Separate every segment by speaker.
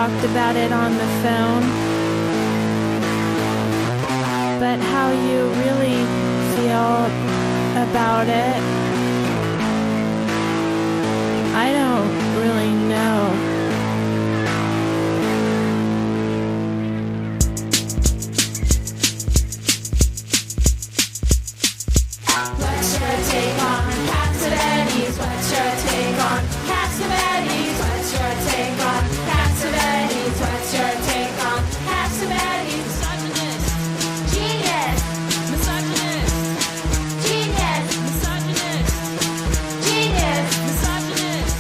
Speaker 1: talked about it on the phone. But how you really feel about it, I don't really know.
Speaker 2: What's your take on Cassavetes? What's your take on Cassavetes? What's your take on Cassavetes? What's your take on Cassavetes? Misogynist. Genius. Misogynist. Genius. Misogynist. Genius. Misogynist.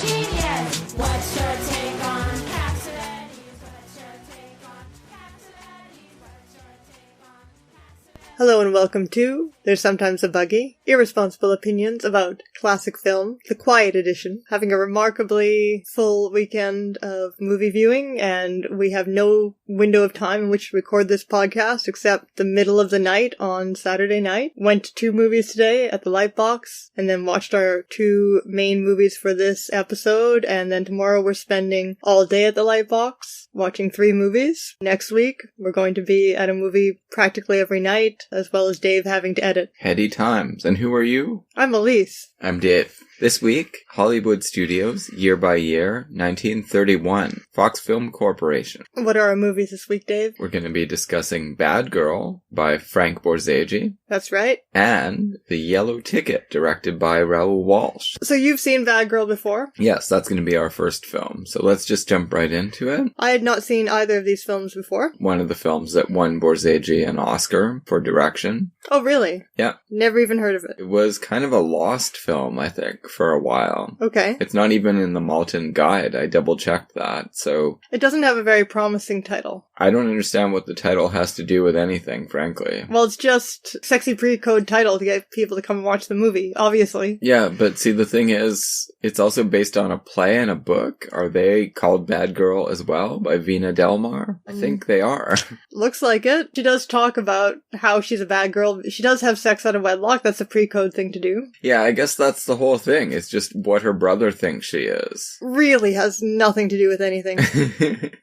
Speaker 2: Genius. What's your take on Cassavetes? What's your take on Cassavetes? What's your take on Cassavetes?
Speaker 3: Hello and welcome to There's Sometimes a Buggy, irresponsible opinions about classic film, the quiet edition, having a remarkably full weekend of movie viewing, and we have no window of time in which to record this podcast except the middle of the night on Saturday night. Went to 2 movies today at the Lightbox, and then watched our 2 main movies for this episode, and then tomorrow we're spending all day at the Lightbox, watching 3 movies. Next week, we're going to be at a movie practically every night, as well as Dave having to edit.
Speaker 4: Heady times. And who are you?
Speaker 3: I'm Elise.
Speaker 4: I'm Dave. This week, Hollywood Studios, Year by Year, 1931, Fox Film Corporation.
Speaker 3: What are our movies this week, Dave?
Speaker 4: We're going to be discussing Bad Girl by Frank Borzage.
Speaker 3: That's right.
Speaker 4: And The Yellow Ticket, directed by Raoul Walsh.
Speaker 3: So you've seen Bad Girl before?
Speaker 4: Yes, that's going to be our first film. So let's just jump right into it.
Speaker 3: I had not seen either of these films before.
Speaker 4: One of the films that won Borzage an Oscar for direction.
Speaker 3: Oh, really?
Speaker 4: Yeah.
Speaker 3: Never even heard of it.
Speaker 4: It was kind of a lost film, I think, for a while.
Speaker 3: Okay.
Speaker 4: It's not even in the Malton Guide. I double-checked that, so...
Speaker 3: It doesn't have a very promising title.
Speaker 4: I don't understand what the title has to do with anything, frankly.
Speaker 3: Well, it's just sexy pre-code title to get people to come and watch the movie, obviously.
Speaker 4: Yeah, but see, the thing is, it's also based on a play and a book. Are they called Bad Girl as well, by Vina Del Mar? I think they are.
Speaker 3: Looks like it. She does talk about how she's a bad girl. She does have sex out of wedlock. That's a pre-code thing to do.
Speaker 4: Yeah, I guess that's the whole thing. It's just what her brother thinks she is.
Speaker 3: Really has nothing to do with anything.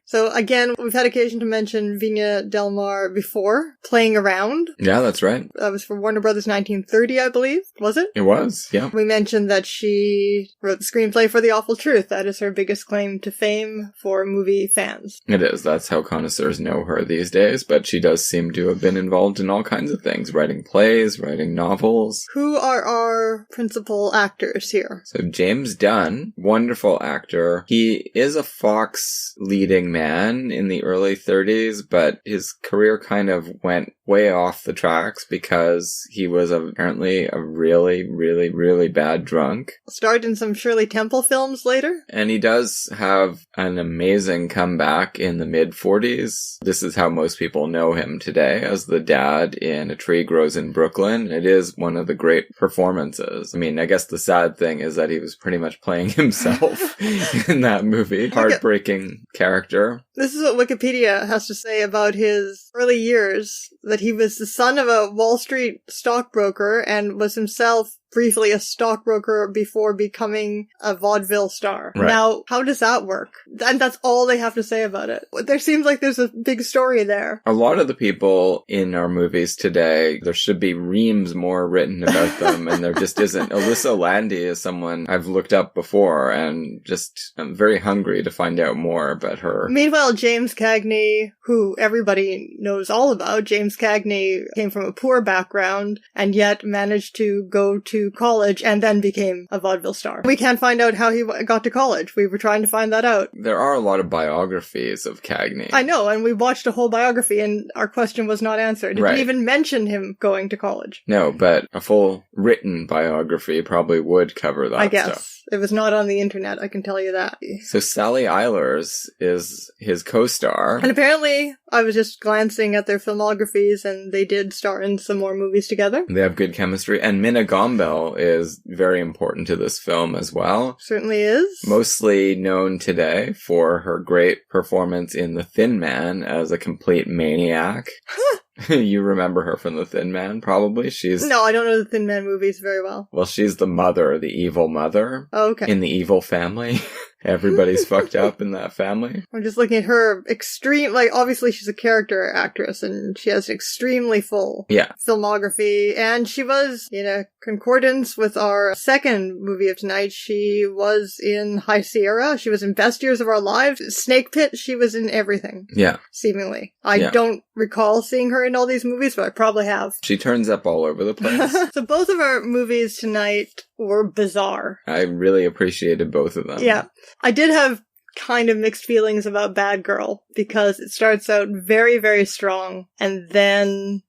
Speaker 3: So again, we've had occasion to mention Vina Del Mar before, Playing Around.
Speaker 4: Yeah, that's right.
Speaker 3: That was for Warner Brothers 1930, I believe. Was it?
Speaker 4: It was, yeah.
Speaker 3: We mentioned that she wrote the screenplay for The Awful Truth. That is her biggest claim to fame for movie fans.
Speaker 4: It is. That's how connoisseurs know her these days, but she does seem to have been involved in all kinds of things. Writing plays, writing novels.
Speaker 3: Who are our principal actors here?
Speaker 4: So James Dunn, wonderful actor. He is a Fox leading man in the early 30s, but his career kind of went way off the tracks because he was apparently a really, really, really bad drunk.
Speaker 3: Starred in some Shirley Temple films later.
Speaker 4: And he does have an amazing comeback in the mid-40s. This is how most people know him today, as the dad in A Tree Grows in Brooklyn. It is one of the great performances. I mean, I guess the sad thing is that he was pretty much playing himself in that movie. Heartbreaking character.
Speaker 3: This is what Wikipedia has to say about his early years, that he was the son of a Wall Street stockbroker and was himself briefly a stockbroker before becoming a vaudeville star.
Speaker 4: Right.
Speaker 3: Now, how does that work? And that's all they have to say about it. There seems like there's a big story there.
Speaker 4: A lot of the people in our movies today, there should be reams more written about them, and there just isn't. Alyssa Landy is someone I've looked up before, and just I'm very hungry to find out more about her.
Speaker 3: Meanwhile, James Cagney, who everybody knows all about, James Cagney came from a poor background and yet managed to go to college and then became a vaudeville star. We can't find out how he got to college. We were trying to find that out.
Speaker 4: There are a lot of biographies of Cagney.
Speaker 3: I know, and we watched a whole biography and our question was not answered. It
Speaker 4: Right.
Speaker 3: didn't even mention him going to college.
Speaker 4: No, but a full written biography probably would cover that
Speaker 3: I guess.
Speaker 4: stuff.
Speaker 3: It was not on the internet, I can tell you that.
Speaker 4: So Sally Eilers is his co-star.
Speaker 3: And apparently, I was just glancing at their filmographies and they did star in some more movies together.
Speaker 4: They have good chemistry. And Minna Gombel is very important to this film as well.
Speaker 3: Certainly is.
Speaker 4: Mostly known today for her great performance in The Thin Man as a complete maniac. You remember her from The Thin Man, probably?
Speaker 3: No, I don't know the Thin Man movies very well.
Speaker 4: Well, she's the mother, the evil mother.
Speaker 3: Oh, okay.
Speaker 4: In The Evil Family. Everybody's fucked up in that family.
Speaker 3: I'm just looking at her obviously she's a character actress and she has an extremely full filmography, and she was, in a concordance with our second movie of tonight, she was in High Sierra, she was in Best Years of Our Lives, Snake Pit, she was in everything.
Speaker 4: Yeah.
Speaker 3: Seemingly. I don't recall seeing her in all these movies, but I probably have.
Speaker 4: She turns up all over the place.
Speaker 3: So both of our movies tonight were bizarre.
Speaker 4: I really appreciated both of them.
Speaker 3: Yeah. I did have kind of mixed feelings about Bad Girl, because it starts out very, very strong, and then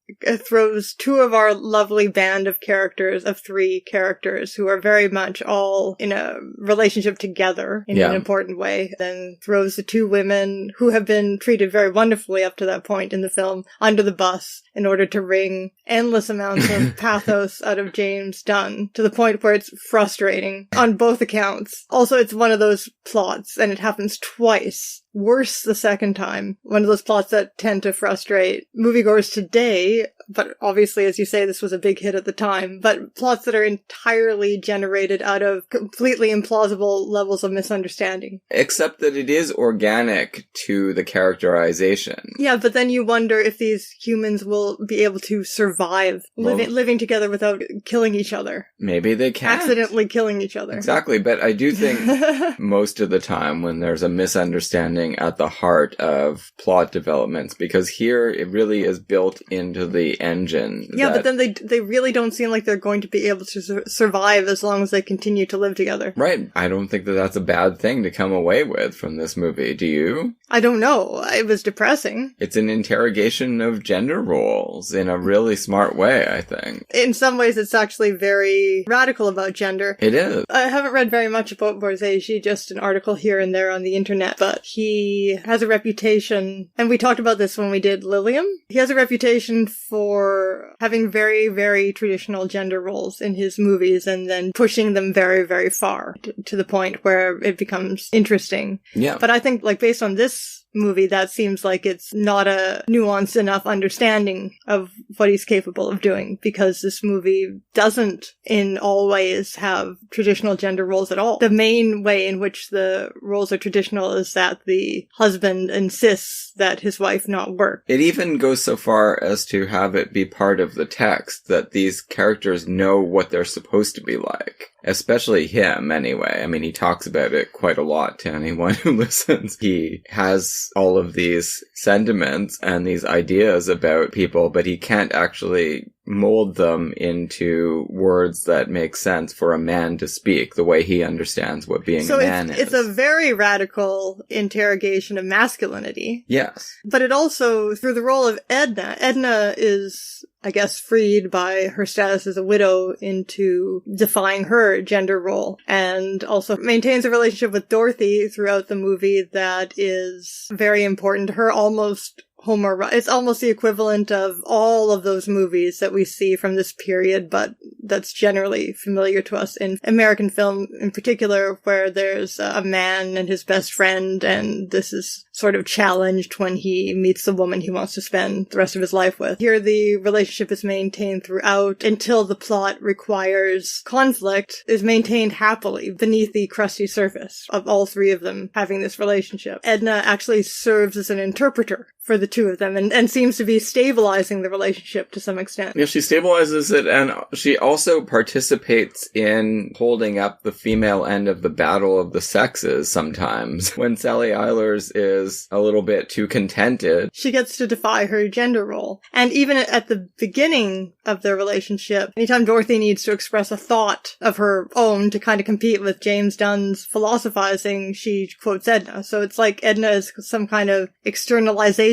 Speaker 3: throws two of our lovely band of characters, of three characters, who are very much all in a relationship together in an important way, then throws the two women who have been treated very wonderfully up to that point in the film under the bus in order to wring endless amounts of pathos out of James Dunn, to the point where it's frustrating on both accounts. Also, it's one of those plots, and it happens twice. Worse the second time. One of those plots that tend to frustrate moviegoers today, but obviously, as you say, this was a big hit at the time, but plots that are entirely generated out of completely implausible levels of misunderstanding.
Speaker 4: Except that it is organic to the characterization.
Speaker 3: Yeah, but then you wonder if these humans will be able to survive living together without killing each other.
Speaker 4: Maybe they can.
Speaker 3: Accidentally killing each other.
Speaker 4: Exactly, but I do think most of the time when there's a misunderstanding at the heart of plot developments, because here it really is built into the engine.
Speaker 3: Yeah, but then they really don't seem like they're going to be able to survive as long as they continue to live together.
Speaker 4: Right. I don't think that that's a bad thing to come away with from this movie. Do you?
Speaker 3: I don't know. It was depressing.
Speaker 4: It's an interrogation of gender roles in a really smart way, I think.
Speaker 3: In some ways, it's actually very radical about gender.
Speaker 4: It is.
Speaker 3: I haven't read very much about Borzage, just an article here and there on the internet, but he has a reputation, and we talked about this when we did Lilium. He has a reputation for having very, very traditional gender roles in his movies and then pushing them very, very far to the point where it becomes interesting.
Speaker 4: Yeah.
Speaker 3: But I think, based on this movie, that seems like it's not a nuanced enough understanding of what he's capable of doing, because this movie doesn't in all ways have traditional gender roles at all. The main way in which the roles are traditional is that the husband insists that his wife not work.
Speaker 4: It even goes so far as to have it be part of the text that these characters know what they're supposed to be like. Especially him, anyway. I mean, he talks about it quite a lot to anyone who listens. He has all of these sentiments and these ideas about people, but he can't actually mold them into words that make sense for a man to speak the way he understands what being a man is.
Speaker 3: It's a very radical interrogation of masculinity.
Speaker 4: Yes.
Speaker 3: But it also, through the role of Edna is, I guess, freed by her status as a widow into defying her gender role, and also maintains a relationship with Dorothy throughout the movie that is very important to her, almost it's almost the equivalent of all of those movies that we see from this period, but that's generally familiar to us in American film in particular, where there's a man and his best friend, and this is sort of challenged when he meets the woman he wants to spend the rest of his life with. Here the relationship is maintained throughout until the plot requires conflict, is maintained happily beneath the crusty surface of all three of them having this relationship. Edna actually serves as an interpreter for the two of them, and seems to be stabilizing the relationship to some extent.
Speaker 4: Yeah, she stabilizes it, and she also participates in holding up the female end of the battle of the sexes sometimes. When Sally Eilers is a little bit too contented,
Speaker 3: she gets to defy her gender role. And even at the beginning of their relationship, anytime Dorothy needs to express a thought of her own to kind of compete with James Dunn's philosophizing, she quotes Edna. So it's like Edna is some kind of externalization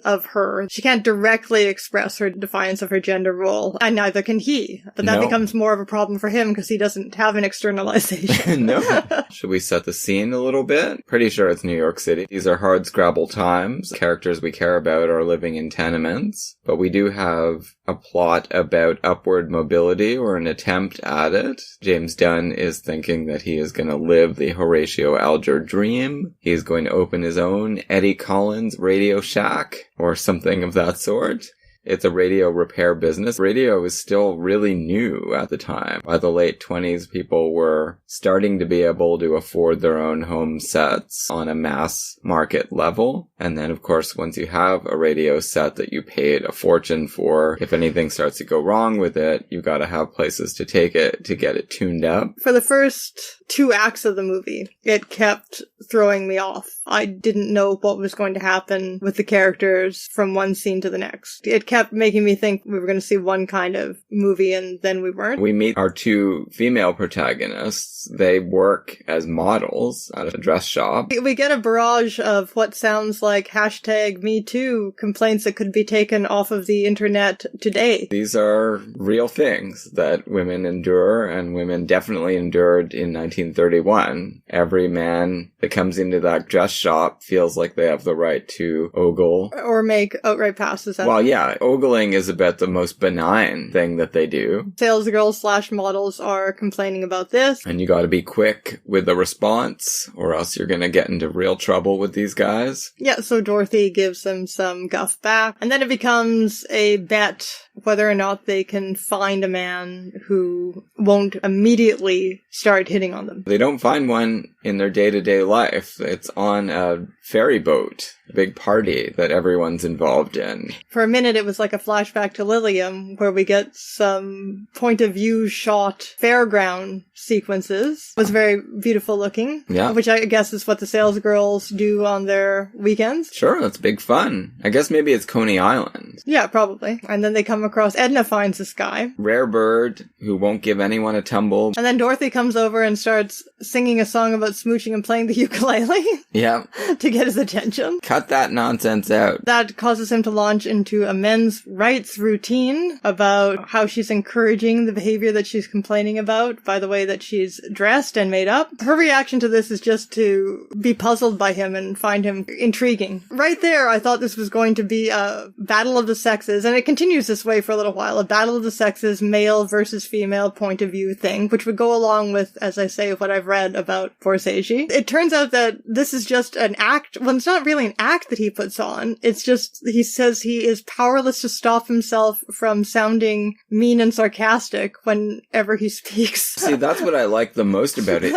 Speaker 3: of her. She can't directly express her defiance of her gender role, and neither can he. But that becomes more of a problem for him because he doesn't have an externalization.
Speaker 4: No. Should we set the scene a little bit? Pretty sure it's New York City. These are hard scrabble times. The characters we care about are living in tenements, but we do have a plot about upward mobility, or an attempt at it. James Dunn is thinking that he is going to live the Horatio Alger dream. He is going to open his own Eddie Collins Radio Shack, or something of that sort. it's a radio repair business. Radio was still really new at the time. By the late 20s, people were starting to be able to afford their own home sets on a mass market level. And then, of course, once you have a radio set that you paid a fortune for, if anything starts to go wrong with it, you've got to have places to take it to get it tuned up.
Speaker 3: For the first 2 acts of the movie, it kept throwing me off. I didn't know what was going to happen with the characters from one scene to the next. It kept making me think we were going to see one kind of movie and then we weren't.
Speaker 4: We meet our 2 female protagonists. They work as models at a dress shop.
Speaker 3: We get a barrage of what sounds like #MeToo complaints that could be taken off of the internet today.
Speaker 4: These are real things that women endure, and women definitely endured in 1931. Every man that comes into that dress shop feels like they have the right to ogle.
Speaker 3: Or make outright passes at
Speaker 4: Well, yeah, ogling is about the most benign thing that they do.
Speaker 3: Salesgirls/models are complaining about this.
Speaker 4: And you gotta be quick with the response, or else you're gonna get into real trouble with these guys.
Speaker 3: Yeah, so Dorothy gives them some guff back. And then it becomes a bet whether or not they can find a man who won't immediately start hitting on them.
Speaker 4: They don't find one in their day-to-day life. It's on a ferry boat, a big party that everyone's involved in.
Speaker 3: For a minute, it was like a flashback to Lilium, where we get some point-of-view shot fairground sequences. It was very beautiful looking.
Speaker 4: Yeah.
Speaker 3: Which I guess is what the sales girls do on their weekends.
Speaker 4: Sure, that's big fun. I guess maybe it's Coney Island.
Speaker 3: Yeah, probably. And then they come across, Edna finds this guy.
Speaker 4: Rare bird who won't give anyone a tumble.
Speaker 3: And then Dorothy comes over and starts singing a song about smooching and playing the ukulele
Speaker 4: Yeah.
Speaker 3: to get his attention.
Speaker 4: Cut that nonsense out.
Speaker 3: That causes him to launch into a men's rights routine about how she's encouraging the behavior that she's complaining about by the way that she's dressed and made up. Her reaction to this is just to be puzzled by him and find him intriguing. Right there, I thought this was going to be a battle of the sexes, and it continues this way for a little while. A battle of the sexes, male versus female point of view thing, which would go along with, as I say, what I've read about Borzage. It turns out that this is just an act. Well, it's not really an act that he puts on. It's just, he says he is powerless to stop himself from sounding mean and sarcastic whenever he speaks.
Speaker 4: See, that's what I like the most about it.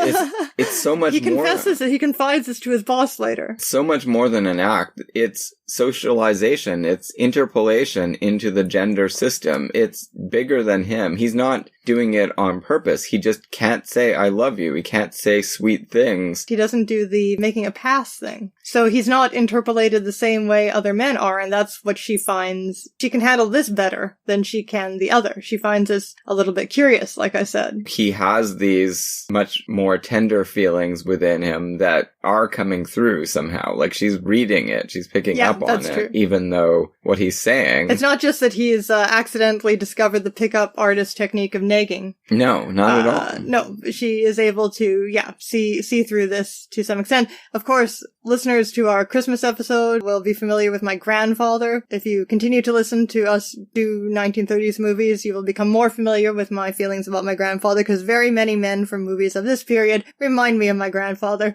Speaker 4: It's so much
Speaker 3: He
Speaker 4: more.
Speaker 3: confesses it. He confides this to his boss later.
Speaker 4: So much more than an act. It's socialization. It's interpolation into the gender system. It's bigger than him. He's not doing it on purpose. He just can't say, I love you. He can't say sweet things.
Speaker 3: He doesn't do the making a pass thing. So he's not interpolated the same way other men are, and that's what she finds. She can handle this better than she can the other. She finds this a little bit curious, like I said.
Speaker 4: He has these much more tender feelings within him that are coming through somehow. Like, she's reading it. She's picking up on
Speaker 3: that's
Speaker 4: it,
Speaker 3: true.
Speaker 4: even though what he's saying.
Speaker 3: It's not just that he's accidentally discovered the pickup artist technique of negging.
Speaker 4: No, not at all.
Speaker 3: No, she is able to, see through this to some extent. Of course, listeners to our Christmas episode will be familiar with my grandfather. If you continue to listen to us do 1930s movies, you will become more familiar with my feelings about my grandfather, because very many men from movies of this period remind me of my grandfather.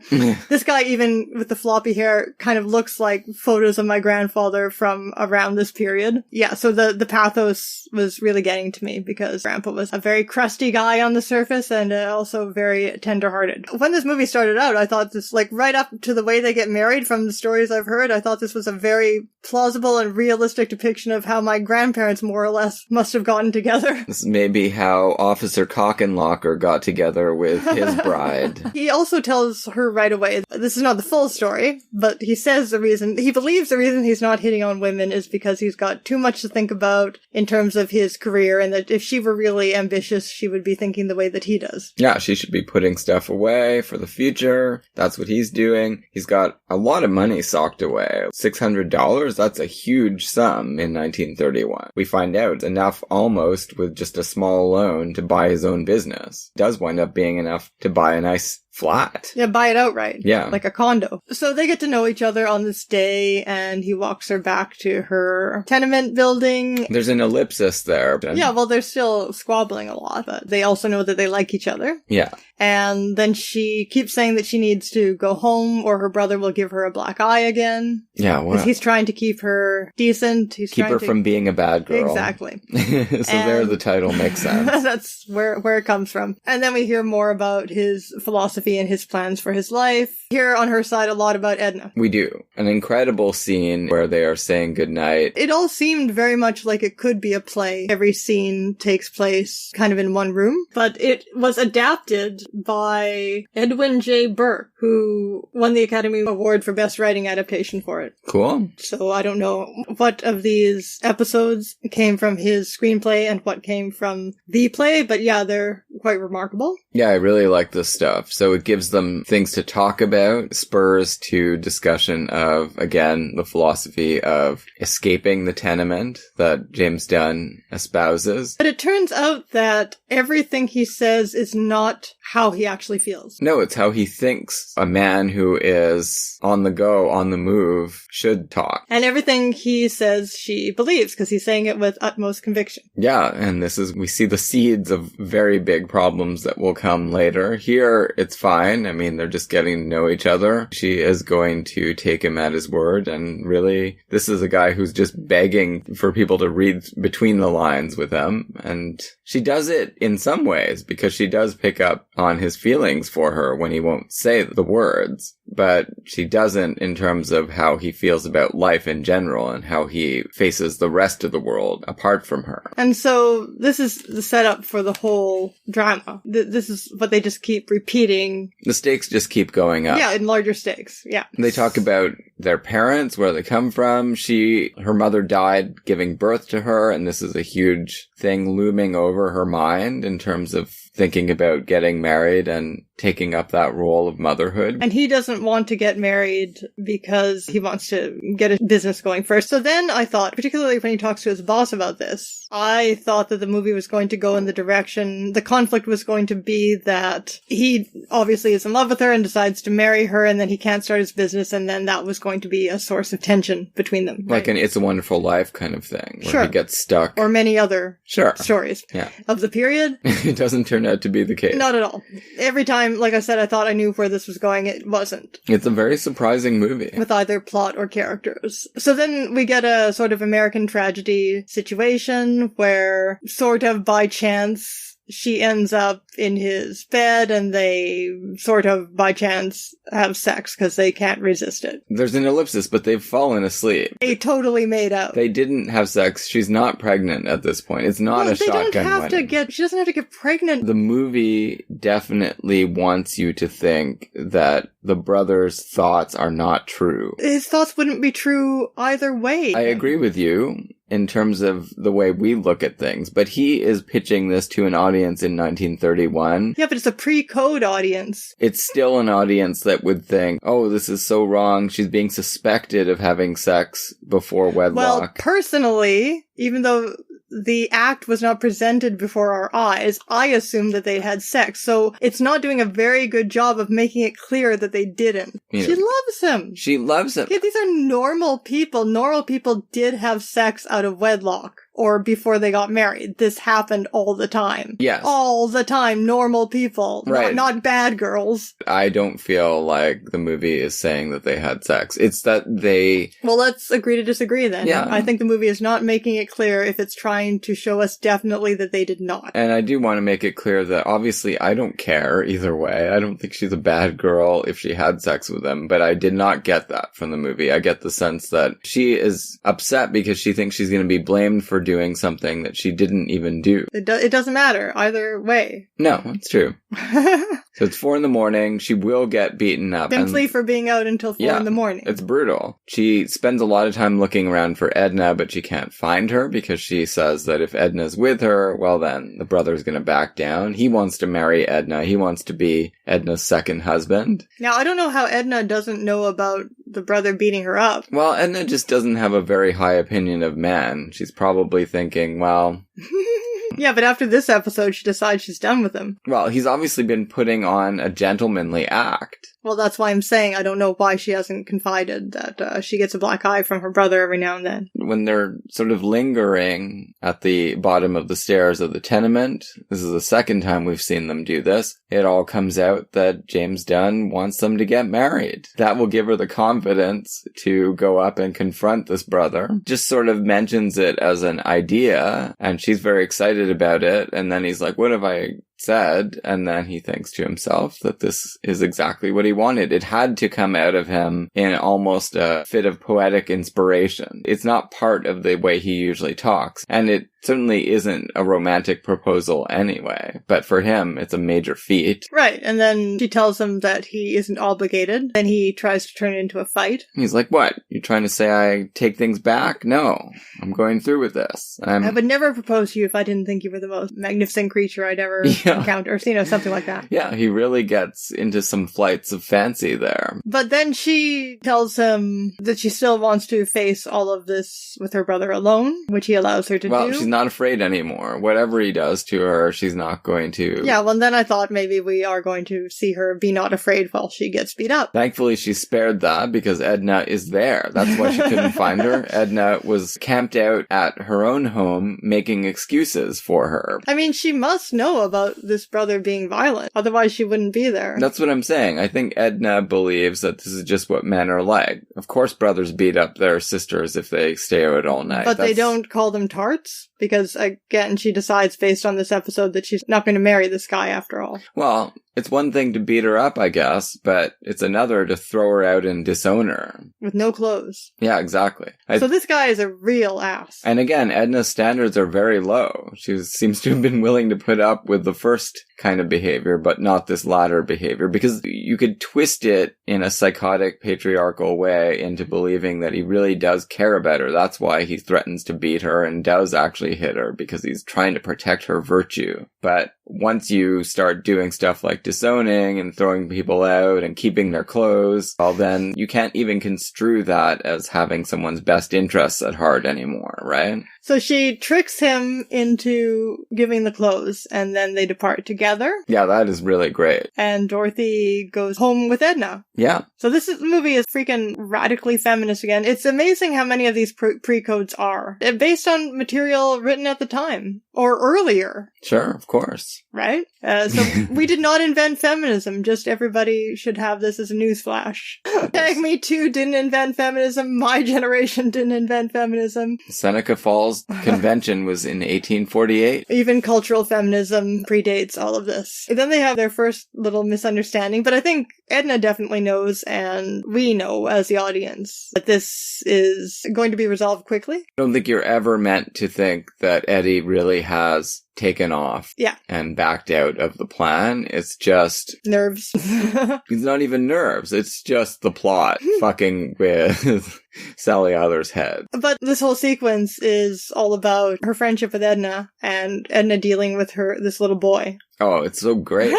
Speaker 3: This guy, even with the floppy hair, kind of looks like photos of my grandfather from around this period. Yeah, so the pathos was really getting to me, because Grandpa was a very crusty guy on the surface and also very tender-hearted. When this movie started out, I thought this, like, right up to the way they get married from the stories I've heard, I thought this was a very plausible and realistic depiction of how my grandparents more or less must have gotten together.
Speaker 4: This may be how Officer Cockenlocker got together with his bride.
Speaker 3: He also tells her right away, this is not the full story, but he says he believes the reason he's not hitting on women is because he's got too much to think about in terms of his career, and that if she were really ambitious, she would be thinking the way that he does.
Speaker 4: Yeah, she should be putting stuff away for the future. That's what he's doing. He's got a lot of money socked away. $600? That's a huge sum in 1931. We find out enough almost with just a small loan to buy his own business. It does wind up being enough to buy a nice flat.
Speaker 3: Yeah, buy it outright.
Speaker 4: Yeah.
Speaker 3: Like a condo. So they get to know each other on this day, and he walks her back to her tenement building.
Speaker 4: There's an ellipsis there.
Speaker 3: Yeah, well, they're still squabbling a lot, but they also know that they like each other.
Speaker 4: Yeah.
Speaker 3: And then she keeps saying that she needs to go home or her brother will give her a black eye again.
Speaker 4: Yeah,
Speaker 3: Because
Speaker 4: well,
Speaker 3: he's trying to keep her decent. He's
Speaker 4: keep
Speaker 3: trying
Speaker 4: her
Speaker 3: to...
Speaker 4: from being a bad girl.
Speaker 3: Exactly.
Speaker 4: So there the title makes sense.
Speaker 3: That's where it comes from. And then we hear more about his philosophy and his plans for his life. Hear on her side a lot about Edna.
Speaker 4: We do. An incredible scene where they are saying goodnight.
Speaker 3: It all seemed very much like it could be a play. Every scene takes place kind of in one room, but it was adapted by Edwin J. Burke, who won the Academy Award for Best Writing Adaptation for it.
Speaker 4: Cool.
Speaker 3: So I don't know what of these episodes came from his screenplay and what came from the play, but yeah, they're quite remarkable.
Speaker 4: Yeah, I really like this stuff. So it gives them things to talk about, spurs to discussion of, again, the philosophy of escaping the tenement that James Dunn espouses.
Speaker 3: But it turns out that everything he says is not how he actually feels.
Speaker 4: No, it's how he thinks a man who is on the go, on the move, should talk.
Speaker 3: And everything he says she believes, because he's saying it with utmost conviction.
Speaker 4: Yeah, and we see the seeds of very big problems that will come later. Here, it's fine. I mean, they're just getting to know each other. She is going to take him at his word, and really, this is a guy who's just begging for people to read between the lines with him, and she does it in some ways, because she does pick up on his feelings for her when he won't say the words, but she doesn't in terms of how he feels about life in general and how he faces the rest of the world apart from her.
Speaker 3: And so this is the setup for the whole drama. This is what they just keep repeating.
Speaker 4: The stakes just keep going up.
Speaker 3: Yeah, in larger stakes. Yeah.
Speaker 4: They talk about their parents, where they come from. Her mother died giving birth to her, and this is a huge thing looming over her mind in terms of thinking about getting married and taking up that role of motherhood.
Speaker 3: And he doesn't want to get married because he wants to get a business going first. So then I thought, particularly when he talks to his boss about this, I thought that the movie was going to go in the direction, the conflict was going to be that he obviously is in love with her and decides to marry her, and then he can't start his business, and then that was going to be a source of tension between them.
Speaker 4: Like an It's a Wonderful Life kind of thing, where
Speaker 3: Sure.
Speaker 4: he gets stuck.
Speaker 3: Or many other stories
Speaker 4: Yeah.
Speaker 3: of the period.
Speaker 4: It doesn't turn out to be the case.
Speaker 3: Not at all. Every time, like I said, I thought I knew where this was going. It wasn't.
Speaker 4: It's a very surprising movie.
Speaker 3: With either plot or characters. So then we get a sort of American tragedy situation where, sort of by chance, she ends up in his bed and they sort of by chance have sex because they can't resist it.
Speaker 4: There's an ellipsis, but they've fallen asleep.
Speaker 3: They totally made out.
Speaker 4: They didn't have sex. She's not pregnant at this point. It's not a shotgun
Speaker 3: they don't have
Speaker 4: wedding.
Speaker 3: she doesn't have to get pregnant.
Speaker 4: The movie definitely wants you to think that the brother's thoughts are not true.
Speaker 3: His thoughts wouldn't be true either way.
Speaker 4: I agree with you in terms of the way we look at things, but he is pitching this to an audience in 1931.
Speaker 3: Yeah, but it's a pre-code audience.
Speaker 4: It's still an audience that would think, oh, this is so wrong. She's being suspected of having sex before wedlock.
Speaker 3: Well, personally, even though the act was not presented before our eyes, I assumed that they had sex. So it's not doing a very good job of making it clear that they didn't.
Speaker 4: You know,
Speaker 3: she loves him.
Speaker 4: She loves him.
Speaker 3: Yeah, these are normal people. Normal people did have sex out of wedlock. Or before they got married. This happened all the time.
Speaker 4: Yes.
Speaker 3: All the time. Normal people.
Speaker 4: Right.
Speaker 3: Not bad girls.
Speaker 4: I don't feel like the movie is saying that they had sex. It's that they...
Speaker 3: Well, let's agree to disagree then.
Speaker 4: Yeah.
Speaker 3: I think the movie is not making it clear if it's trying to show us definitely that they did not.
Speaker 4: And I do want to make it clear that obviously I don't care either way. I don't think she's a bad girl if she had sex with him, but I did not get that from the movie. I get the sense that she is upset because she thinks she's going to be blamed for doing something that she didn't even do.
Speaker 3: It doesn't matter either way.
Speaker 4: No, it's true. So it's 4 a.m. She will get beaten up.
Speaker 3: Simply for being out until 4 in the morning.
Speaker 4: It's brutal. She spends a lot of time looking around for Edna, but she can't find her because she says that if Edna's with her, well then, the brother's gonna back down. He wants to marry Edna. He wants to be Edna's second husband.
Speaker 3: Now, I don't know how Edna doesn't know about the brother beating her up.
Speaker 4: Well, Edna just doesn't have a very high opinion of men. She's probably thinking, well...
Speaker 3: Yeah, but after this episode, she decides she's done with him.
Speaker 4: Well, he's obviously been putting on a gentlemanly act.
Speaker 3: Well, that's why I'm saying I don't know why she hasn't confided that she gets a black eye from her brother every now and then.
Speaker 4: When they're sort of lingering at the bottom of the stairs of the tenement, this is the second time we've seen them do this, it all comes out that James Dunn wants them to get married. That will give her the confidence to go up and confront this brother. Just sort of mentions it as an idea, and she's very excited about it, and then he's like, what have I said? And then he thinks to himself that this is exactly what he wanted. It had to come out of him in almost a fit of poetic inspiration. It's not part of the way he usually talks, and it certainly isn't a romantic proposal anyway, but for him, it's a major feat.
Speaker 3: Right, and then she tells him that he isn't obligated. Then he tries to turn it into a fight.
Speaker 4: He's like, what? You're trying to say I take things back? No, I'm going through with this.
Speaker 3: I would never propose to you if I didn't think you were the most magnificent creature I'd ever encounter, or, something like that.
Speaker 4: Yeah, he really gets into some flights of fancy there.
Speaker 3: But then she tells him that she still wants to face all of this with her brother alone, which he allows her to do.
Speaker 4: Well, she's not afraid anymore. Whatever he does to her, she's not going to...
Speaker 3: Yeah, well, then I thought maybe we are going to see her be not afraid while she gets beat up.
Speaker 4: Thankfully, she's spared that because Edna is there. That's why she couldn't find her. Edna was camped out at her own home making excuses for her.
Speaker 3: I mean, she must know about this brother being violent. Otherwise, she wouldn't be there.
Speaker 4: That's what I'm saying. I think Edna believes that this is just what men are like. Of course, brothers beat up their sisters if they stay out all night.
Speaker 3: But they don't call them tarts? Because, again, she decides based on this episode that she's not going to marry this guy after all.
Speaker 4: Well, it's one thing to beat her up, I guess, but it's another to throw her out and disown her.
Speaker 3: With no clothes.
Speaker 4: Yeah, exactly.
Speaker 3: So this guy is a real ass.
Speaker 4: And again, Edna's standards are very low. She seems to have been willing to put up with the first kind of behavior, but not this latter behavior, because you could twist it in a psychotic, patriarchal way into believing that he really does care about her. That's why he threatens to beat her and does actually hit her, because he's trying to protect her virtue. But once you start doing stuff like disowning and throwing people out and keeping their clothes, well, then you can't even construe that as having someone's best interests at heart anymore, right?
Speaker 3: So she tricks him into giving the clothes, and then they depart together.
Speaker 4: Yeah, that is really great.
Speaker 3: And Dorothy goes home with Edna.
Speaker 4: Yeah.
Speaker 3: So this movie is freaking radically feminist again. It's amazing how many of these pre-codes are based on material written at the time, or earlier.
Speaker 4: Sure, of course.
Speaker 3: Right? So we did not invent feminism, just everybody should have this as a newsflash. Tag Me Too didn't invent feminism, my generation didn't invent feminism.
Speaker 4: Seneca Falls Convention was in 1848.
Speaker 3: Even cultural feminism predates all of this. And then they have their first little misunderstanding, but I think Edna definitely knows, and we know as the audience, that this is going to be resolved quickly.
Speaker 4: I don't think you're ever meant to think that Eddie really has taken off and backed out of the plan. It's just
Speaker 3: nerves.
Speaker 4: It's not even nerves. It's just the plot fucking with Sally Adler's head.
Speaker 3: But this whole sequence is all about her friendship with Edna and Edna dealing with this little boy.
Speaker 4: Oh, it's so great.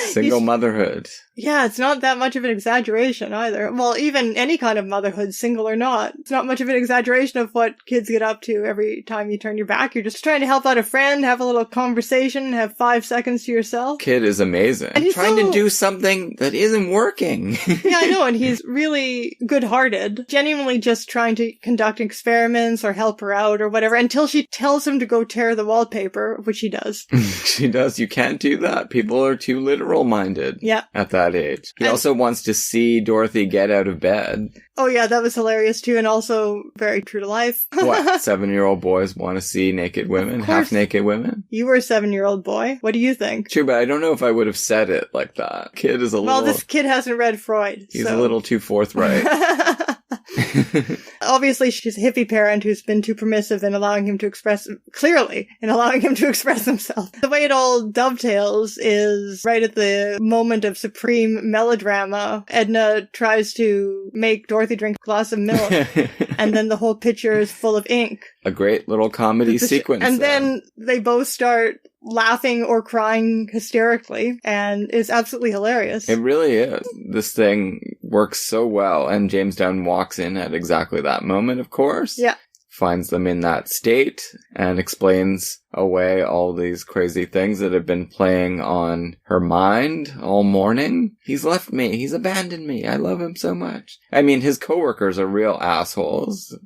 Speaker 4: Single motherhood.
Speaker 3: Yeah, it's not that much of an exaggeration either. Well, even any kind of motherhood, single or not. It's not much of an exaggeration of what kids get up to every time you turn your back. You're just trying to help out a friend, have a little conversation, have 5 seconds to yourself.
Speaker 4: Kid is amazing. And he's trying to do something that isn't working.
Speaker 3: Yeah, I know, and he's really good-hearted. Genuinely just trying to conduct experiments or help her out or whatever, until she tells him to go tear the wallpaper, which he does.
Speaker 4: She does. You can't do that. People are too literal-minded.
Speaker 3: Yeah.
Speaker 4: At that age. He also wants to see Dorothy get out of bed.
Speaker 3: Oh yeah, that was hilarious too, and also very true to life.
Speaker 4: What? 7-year-old boys want to see naked women? Half-naked women?
Speaker 3: You were a 7-year-old boy. What do you think?
Speaker 4: True, but I don't know if I would have said it like that. Kid is a little...
Speaker 3: Well, this kid hasn't read Freud.
Speaker 4: He's a little too forthright.
Speaker 3: Obviously, she's a hippie parent who's been too permissive in allowing him to express, clearly, in allowing him to express himself. The way it all dovetails is right at the moment of supreme melodrama. Edna tries to make Dorothy drink a glass of milk, and then the whole pitcher is full of ink.
Speaker 4: A great little comedy sequence.
Speaker 3: And then they both start laughing or crying hysterically, and it's absolutely hilarious.
Speaker 4: It really is. This thing works so well, and James Dunn walks in at exactly that moment, of course.
Speaker 3: Yeah.
Speaker 4: finds them in that state and explains away all these crazy things that have been playing on her mind all morning. He's left me. He's abandoned me. I love him so much. I mean, his coworkers are real assholes.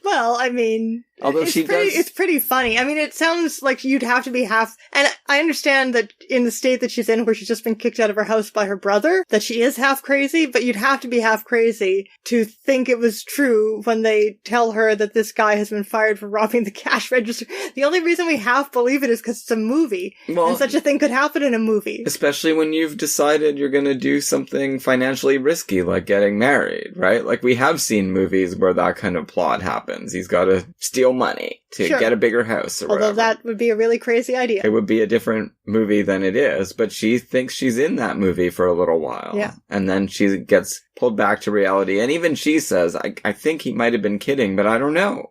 Speaker 3: Well, I mean,
Speaker 4: Although
Speaker 3: it's pretty funny. I mean, it sounds like you'd have to be half, and I understand that in the state that she's in, where she's just been kicked out of her house by her brother, that she is half crazy, but you'd have to be half crazy to think it was true when they tell her that this guy has been fired for robbing the cash register. The only reason we half believe it is because it's a movie, and such a thing could happen in a movie.
Speaker 4: Especially when you've decided you're going to do something financially risky, like getting married, right? Like, we have seen movies where that kind of plot happens. He's got to steal money to get a bigger house or
Speaker 3: Although
Speaker 4: whatever.
Speaker 3: that would be a really crazy idea.
Speaker 4: It would be a different movie than it is, but she thinks she's in that movie for a little while.
Speaker 3: Yeah.
Speaker 4: And then she gets pulled back to reality. And even she says, I think he might have been kidding, but I don't know.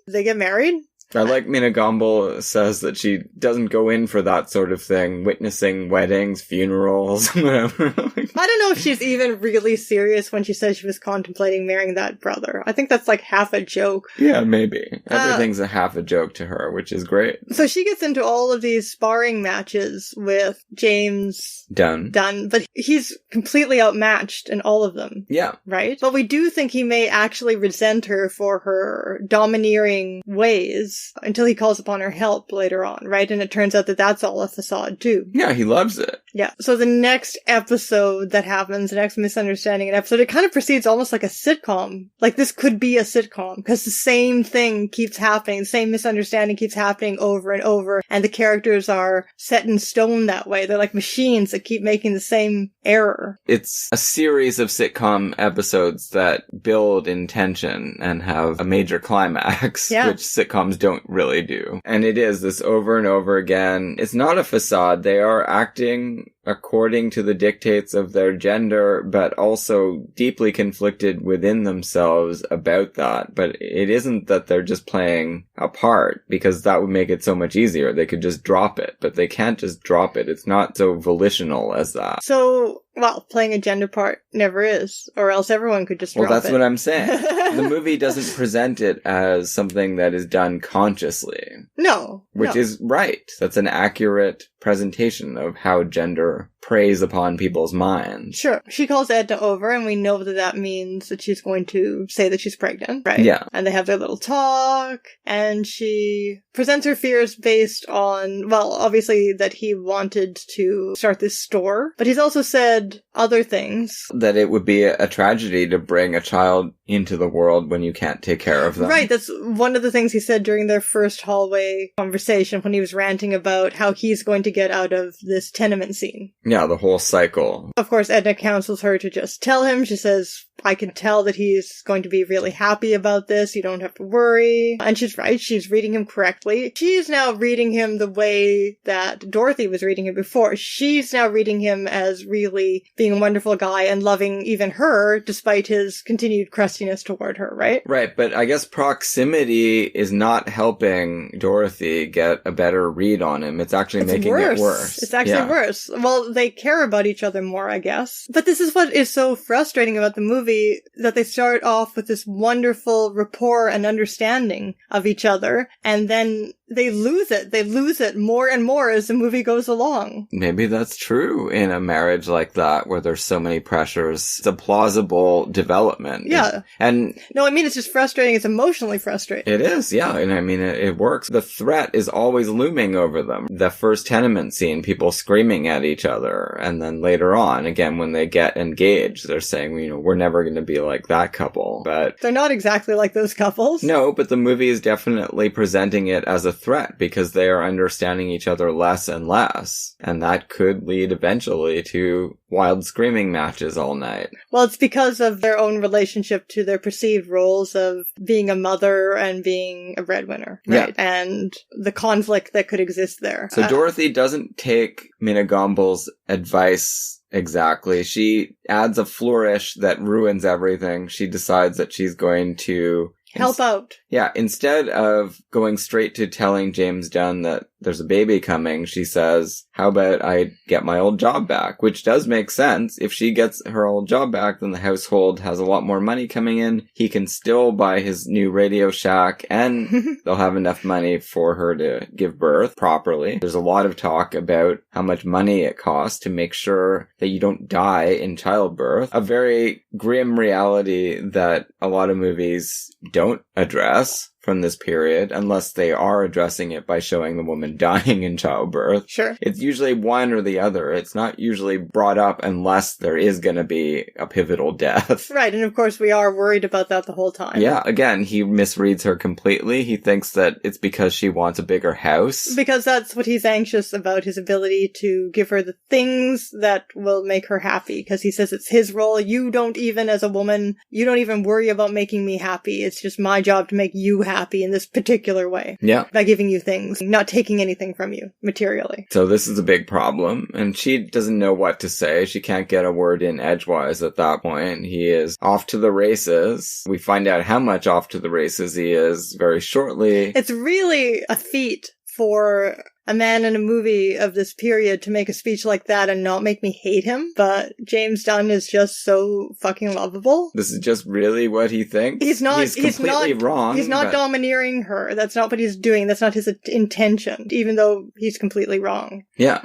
Speaker 3: They get married?
Speaker 4: I like Mina Gomble says that she doesn't go in for that sort of thing, witnessing weddings, funerals, whatever.
Speaker 3: I don't know if she's even really serious when she says she was contemplating marrying that brother. I think that's like half a joke.
Speaker 4: Yeah, maybe. Everything's a half a joke to her, which is great.
Speaker 3: So she gets into all of these sparring matches with James
Speaker 4: Dunn,
Speaker 3: but he's completely outmatched in all of them.
Speaker 4: Yeah.
Speaker 3: Right? But we do think he may actually resent her for her domineering ways until he calls upon her help later on, right? And it turns out that that's all a facade too.
Speaker 4: Yeah, he loves it.
Speaker 3: Yeah. So the next episode that happens, the next misunderstanding and episode, it kind of proceeds almost like a sitcom. Like, this could be a sitcom, because the same thing keeps happening, the same misunderstanding keeps happening over and over, and the characters are set in stone that way. They're like machines that keep making the same error.
Speaker 4: It's a series of sitcom episodes that build in tension and have a major climax, which sitcoms don't really do. And it is this over and over again. It's not a facade. They are acting according to the dictates of their gender, but also deeply conflicted within themselves about that. But it isn't that they're just playing a part, because that would make it so much easier. They could just drop it, but they can't just drop it. It's not so volitional as that.
Speaker 3: So, well, playing a gender part never is, or else everyone could just drop it.
Speaker 4: Well, that's what I'm saying. The movie doesn't present it as something that is done consciously.
Speaker 3: No.
Speaker 4: Which is right. That's an accurate presentation of how gender preys upon people's minds.
Speaker 3: Sure. She calls Edna over, and we know that that means that she's going to say that she's pregnant, right?
Speaker 4: Yeah.
Speaker 3: And they have their little talk, and she presents her fears based on, well, obviously that he wanted to start this store, but he's also said other things.
Speaker 4: That it would be a tragedy to bring a child into the world when you can't take care of them.
Speaker 3: Right, that's one of the things he said during their first hallway conversation when he was ranting about how he's going to get out of this tenement scene.
Speaker 4: Yeah, the whole cycle.
Speaker 3: Of course, Edna counsels her to just tell him. She says, I can tell that he's going to be really happy about this. You don't have to worry. And she's right. She's reading him correctly. She's now reading him the way that Dorothy was reading him before. She's now reading him as really being a wonderful guy and loving even her, despite his continued crustiness toward her, right?
Speaker 4: Right, but I guess proximity is not helping Dorothy get a better read on him. It's actually making it worse.
Speaker 3: It's actually worse. Well, they care about each other more, I guess. But this is what is so frustrating about the movie, that they start off with this wonderful rapport and understanding of each other, and then they lose it. They lose it more and more as the movie goes along.
Speaker 4: Maybe that's true in a marriage like that, where there's so many pressures. It's a plausible development.
Speaker 3: Yeah.
Speaker 4: And
Speaker 3: no, I mean, it's just frustrating. It's emotionally frustrating.
Speaker 4: It is, yeah. And I mean, it works. The threat is always looming over them. The first tenement scene, people screaming at each other. And then later on, again, when they get engaged, they're saying, you know, we're never going to be like that couple. But
Speaker 3: they're not exactly like those couples.
Speaker 4: No, but the movie is definitely presenting it as a threat, because they are understanding each other less and less. And that could lead eventually to wild screaming matches all night.
Speaker 3: Well, it's because of their own relationship to their perceived roles of being a mother and being a breadwinner, right? Yeah. And the conflict that could exist there.
Speaker 4: So Dorothy doesn't take Mina Gomble's advice exactly. She adds a flourish that ruins everything. She decides that she's going to
Speaker 3: help out.
Speaker 4: Yeah, instead of going straight to telling James Dunn that there's a baby coming, she says, how about I get my old job back? Which does make sense. If she gets her old job back, then the household has a lot more money coming in. He can still buy his new Radio Shack, and they'll have enough money for her to give birth properly. There's a lot of talk about how much money it costs to make sure that you don't die in childbirth. A very grim reality that a lot of movies don't address from this period, unless they are addressing it by showing the woman dying in childbirth.
Speaker 3: Sure.
Speaker 4: It's usually one or the other. It's not usually brought up unless there is going to be a pivotal death.
Speaker 3: Right, and of course we are worried about that the whole time.
Speaker 4: Yeah, again, he misreads her completely. He thinks that it's because she wants a bigger house.
Speaker 3: Because that's what he's anxious about, his ability to give her the things that will make her happy. Because he says it's his role. You don't even, as a woman, you don't even worry about making me happy. It's just my job to make you happy in this particular way.
Speaker 4: Yeah.
Speaker 3: By giving you things, not taking anything from you, materially.
Speaker 4: So this is a big problem, and she doesn't know what to say. She can't get a word in edgewise at that point. He is off to the races. We find out how much off to the races he is very shortly.
Speaker 3: It's really a feat for a man in a movie of this period to make a speech like that and not make me hate him, but James Dunn is just so fucking lovable.
Speaker 4: This is just really what he thinks.
Speaker 3: He's completely
Speaker 4: wrong.
Speaker 3: He's not
Speaker 4: but
Speaker 3: domineering her. That's not what he's doing. That's not his intention, even though he's completely wrong.
Speaker 4: Yeah.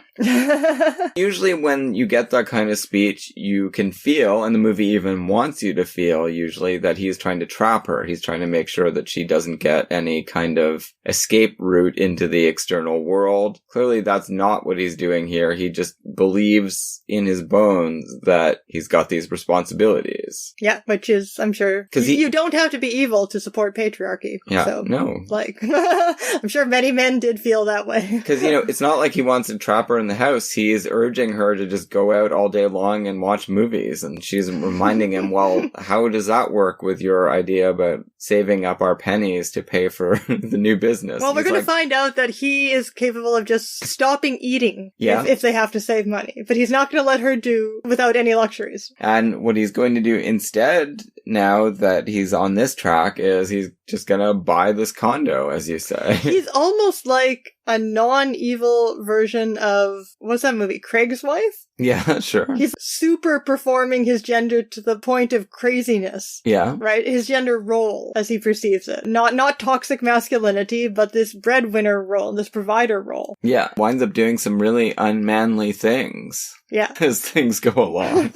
Speaker 4: Usually when you get that kind of speech, you can feel, and the movie even wants you to feel, usually, that he's trying to trap her. He's trying to make sure that she doesn't get any kind of escape route into the external world. Clearly, that's not what he's doing here. He just believes in his bones that he's got these responsibilities.
Speaker 3: Yeah, which is, I'm sure, you don't have to be evil to support patriarchy.
Speaker 4: Yeah,
Speaker 3: so,
Speaker 4: no.
Speaker 3: Like, I'm sure many men did feel that way.
Speaker 4: Because, it's not like he wants to trap her in the house. He is urging her to just go out all day long and watch movies. And she's reminding him, well, how does that work with your idea about saving up our pennies to pay for the new business?
Speaker 3: Well, we're going to find out that he is capable of just stopping eating if they have to save money. But he's not going to let her do without any luxuries.
Speaker 4: And what he's going to do instead, now that he's on this track, is he's just going to buy this condo, as you say.
Speaker 3: He's almost like a non-evil version of, what's that movie, Craig's Wife?
Speaker 4: Yeah, sure.
Speaker 3: He's super performing his gender to the point of craziness.
Speaker 4: Yeah.
Speaker 3: Right? His gender role, as he perceives it. Not toxic masculinity, but this breadwinner role, this provider role.
Speaker 4: Yeah. Winds up doing some really unmanly things.
Speaker 3: Yeah.
Speaker 4: As things go along.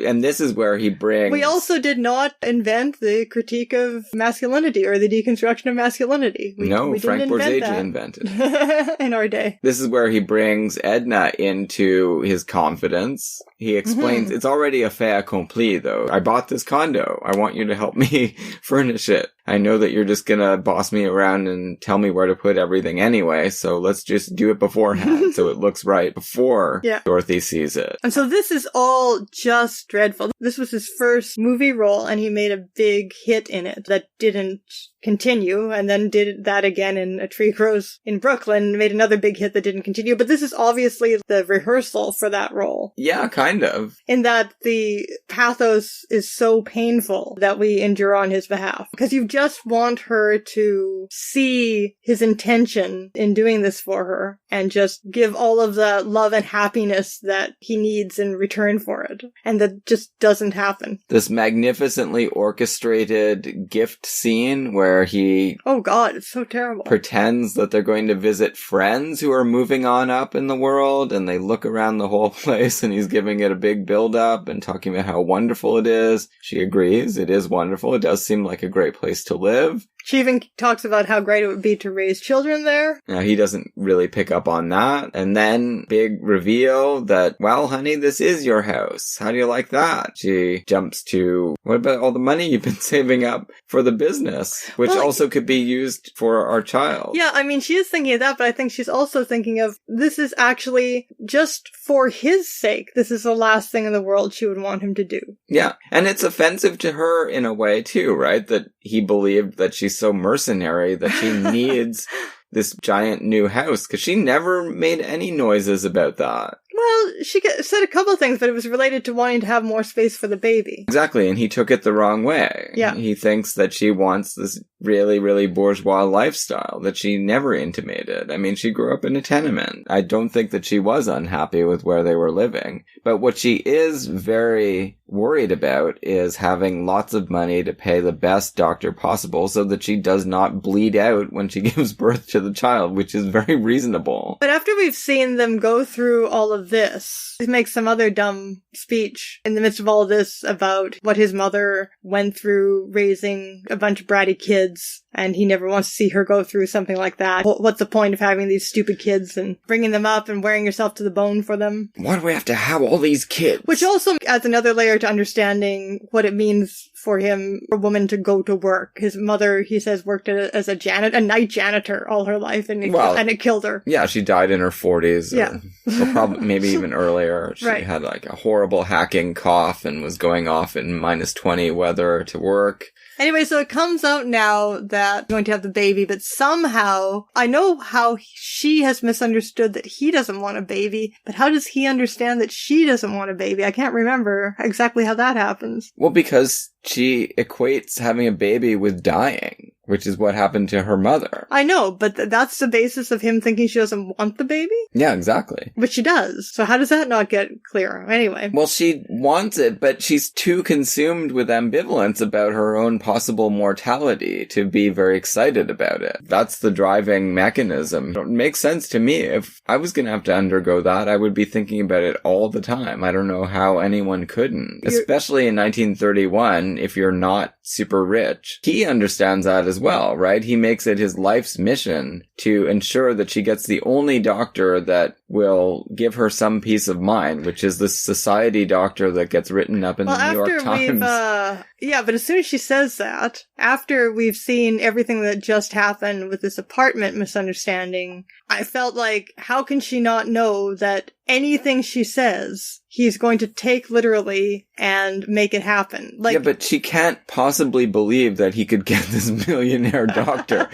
Speaker 4: And this is where he brings...
Speaker 3: We also did not invent the critique of masculinity or the deconstruction of masculinity. We
Speaker 4: Frank Borzage invented it.
Speaker 3: In our day.
Speaker 4: This is where he brings Edna into his confidence. He explains, it's already a fait accompli, though. I bought this condo. I want you to help me furnish it. I know that you're just gonna boss me around and tell me where to put everything anyway, so let's just do it beforehand so it looks right before Dorothy sees it.
Speaker 3: And so this is all just dreadful. This was his first movie role, and he made a big hit in it that didn't continue, and then did that again in A Tree Grows in Brooklyn, made another big hit that didn't continue. But this is obviously the rehearsal for that role.
Speaker 4: Yeah, kind of.
Speaker 3: In that the pathos is so painful that we endure on his behalf. Because you just want her to see his intention in doing this for her, and just give all of the love and happiness that he needs in return for it. And that just doesn't happen.
Speaker 4: This magnificently orchestrated gift scene where he...
Speaker 3: Oh god, it's so terrible.
Speaker 4: Pretends that they're going to visit friends who are moving on up in the world, and they look around the whole place, and he's giving it a big build-up and talking about how wonderful it is. She agrees, it is wonderful. It does seem like a great place to live.
Speaker 3: She even talks about how great it would be to raise children there.
Speaker 4: Now, he doesn't really pick up on that. And then, big reveal that, well, honey, this is your house. How do you like that? She jumps to, what about all the money you've been saving up for the business? Which also could be used for our child.
Speaker 3: Yeah, I mean, she is thinking of that, but I think she's also thinking of, this is actually just for his sake. This is the last thing in the world she would want him to do.
Speaker 4: Yeah, and it's offensive to her in a way, too, right? That he believed that she's so mercenary that she needs this giant new house, because she never made any noises about that.
Speaker 3: Well, she said a couple of things, but it was related to wanting to have more space for the baby.
Speaker 4: Exactly, and he took it the wrong way.
Speaker 3: Yeah.
Speaker 4: He thinks that she wants this really, really bourgeois lifestyle that she never intimated. I mean, she grew up in a tenement. I don't think that she was unhappy with where they were living. But what she is very worried about is having lots of money to pay the best doctor possible so that she does not bleed out when she gives birth to the child, which is very reasonable.
Speaker 3: But after we've seen them go through all of this, he makes some other dumb speech in the midst of all of this about what his mother went through raising a bunch of bratty kids, and he never wants to see her go through something like that. What's the point of having these stupid kids and bringing them up and wearing yourself to the bone for them?
Speaker 4: Why do we have to have all these kids?
Speaker 3: Which also adds another layer to understanding what it means for him, for a woman to go to work. His mother, he says, worked as a night janitor all her life, and it killed her.
Speaker 4: Yeah, she died in her 40s.
Speaker 3: Yeah.
Speaker 4: Or probably maybe even earlier. She
Speaker 3: Right.
Speaker 4: had like a horrible hacking cough and was going off in -20 weather to work.
Speaker 3: Anyway, so it comes out now that he's going to have the baby, but somehow, I know how she has misunderstood that he doesn't want a baby, but how does he understand that she doesn't want a baby? I can't remember exactly how that happens.
Speaker 4: Well, because she equates having a baby with dying, which is what happened to her mother.
Speaker 3: I know, but that's the basis of him thinking she doesn't want the baby?
Speaker 4: Yeah, exactly.
Speaker 3: But she does. So how does that not get clear? Anyway.
Speaker 4: Well, she wants it, but she's too consumed with ambivalence about her own possible mortality to be very excited about it. That's the driving mechanism. It makes sense to me. If I was going to have to undergo that, I would be thinking about it all the time. I don't know how anyone couldn't. Especially in 1931, if you're not super rich. He understands that as well, right? He makes it his life's mission to ensure that she gets the only doctor that will give her some peace of mind, which is the society doctor that gets written up in the New York Times.
Speaker 3: Yeah, but as soon as she says that, after we've seen everything that just happened with this apartment misunderstanding, I felt like, how can she not know that anything she says, he's going to take literally and make it happen? Like,
Speaker 4: yeah, but she can't possibly believe that he could get this millionaire doctor.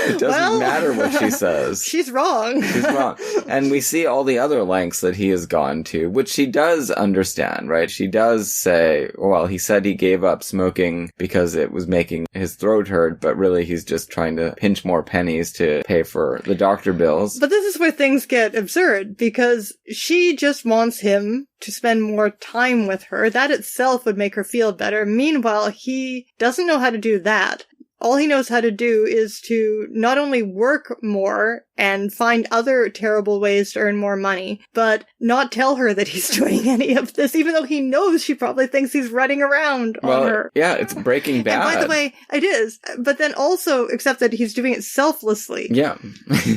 Speaker 4: It doesn't matter what she says.
Speaker 3: She's wrong.
Speaker 4: She's wrong. And we see all the other lengths that he has gone to, which she does understand, right? She does say, well, he said he gave up smoking because it was making his throat hurt, but really he's just trying to pinch more pennies to pay for the doctor bills.
Speaker 3: But this is where things get absurd, because she just wants him to spend more time with her. That itself would make her feel better. Meanwhile, he doesn't know how to do that. All he knows how to do is to not only work more and find other terrible ways to earn more money, but not tell her that he's doing any of this, even though he knows she probably thinks he's running around on her.
Speaker 4: Yeah, it's Breaking Bad.
Speaker 3: And by the way, it is. But then also, except that he's doing it selflessly.
Speaker 4: Yeah.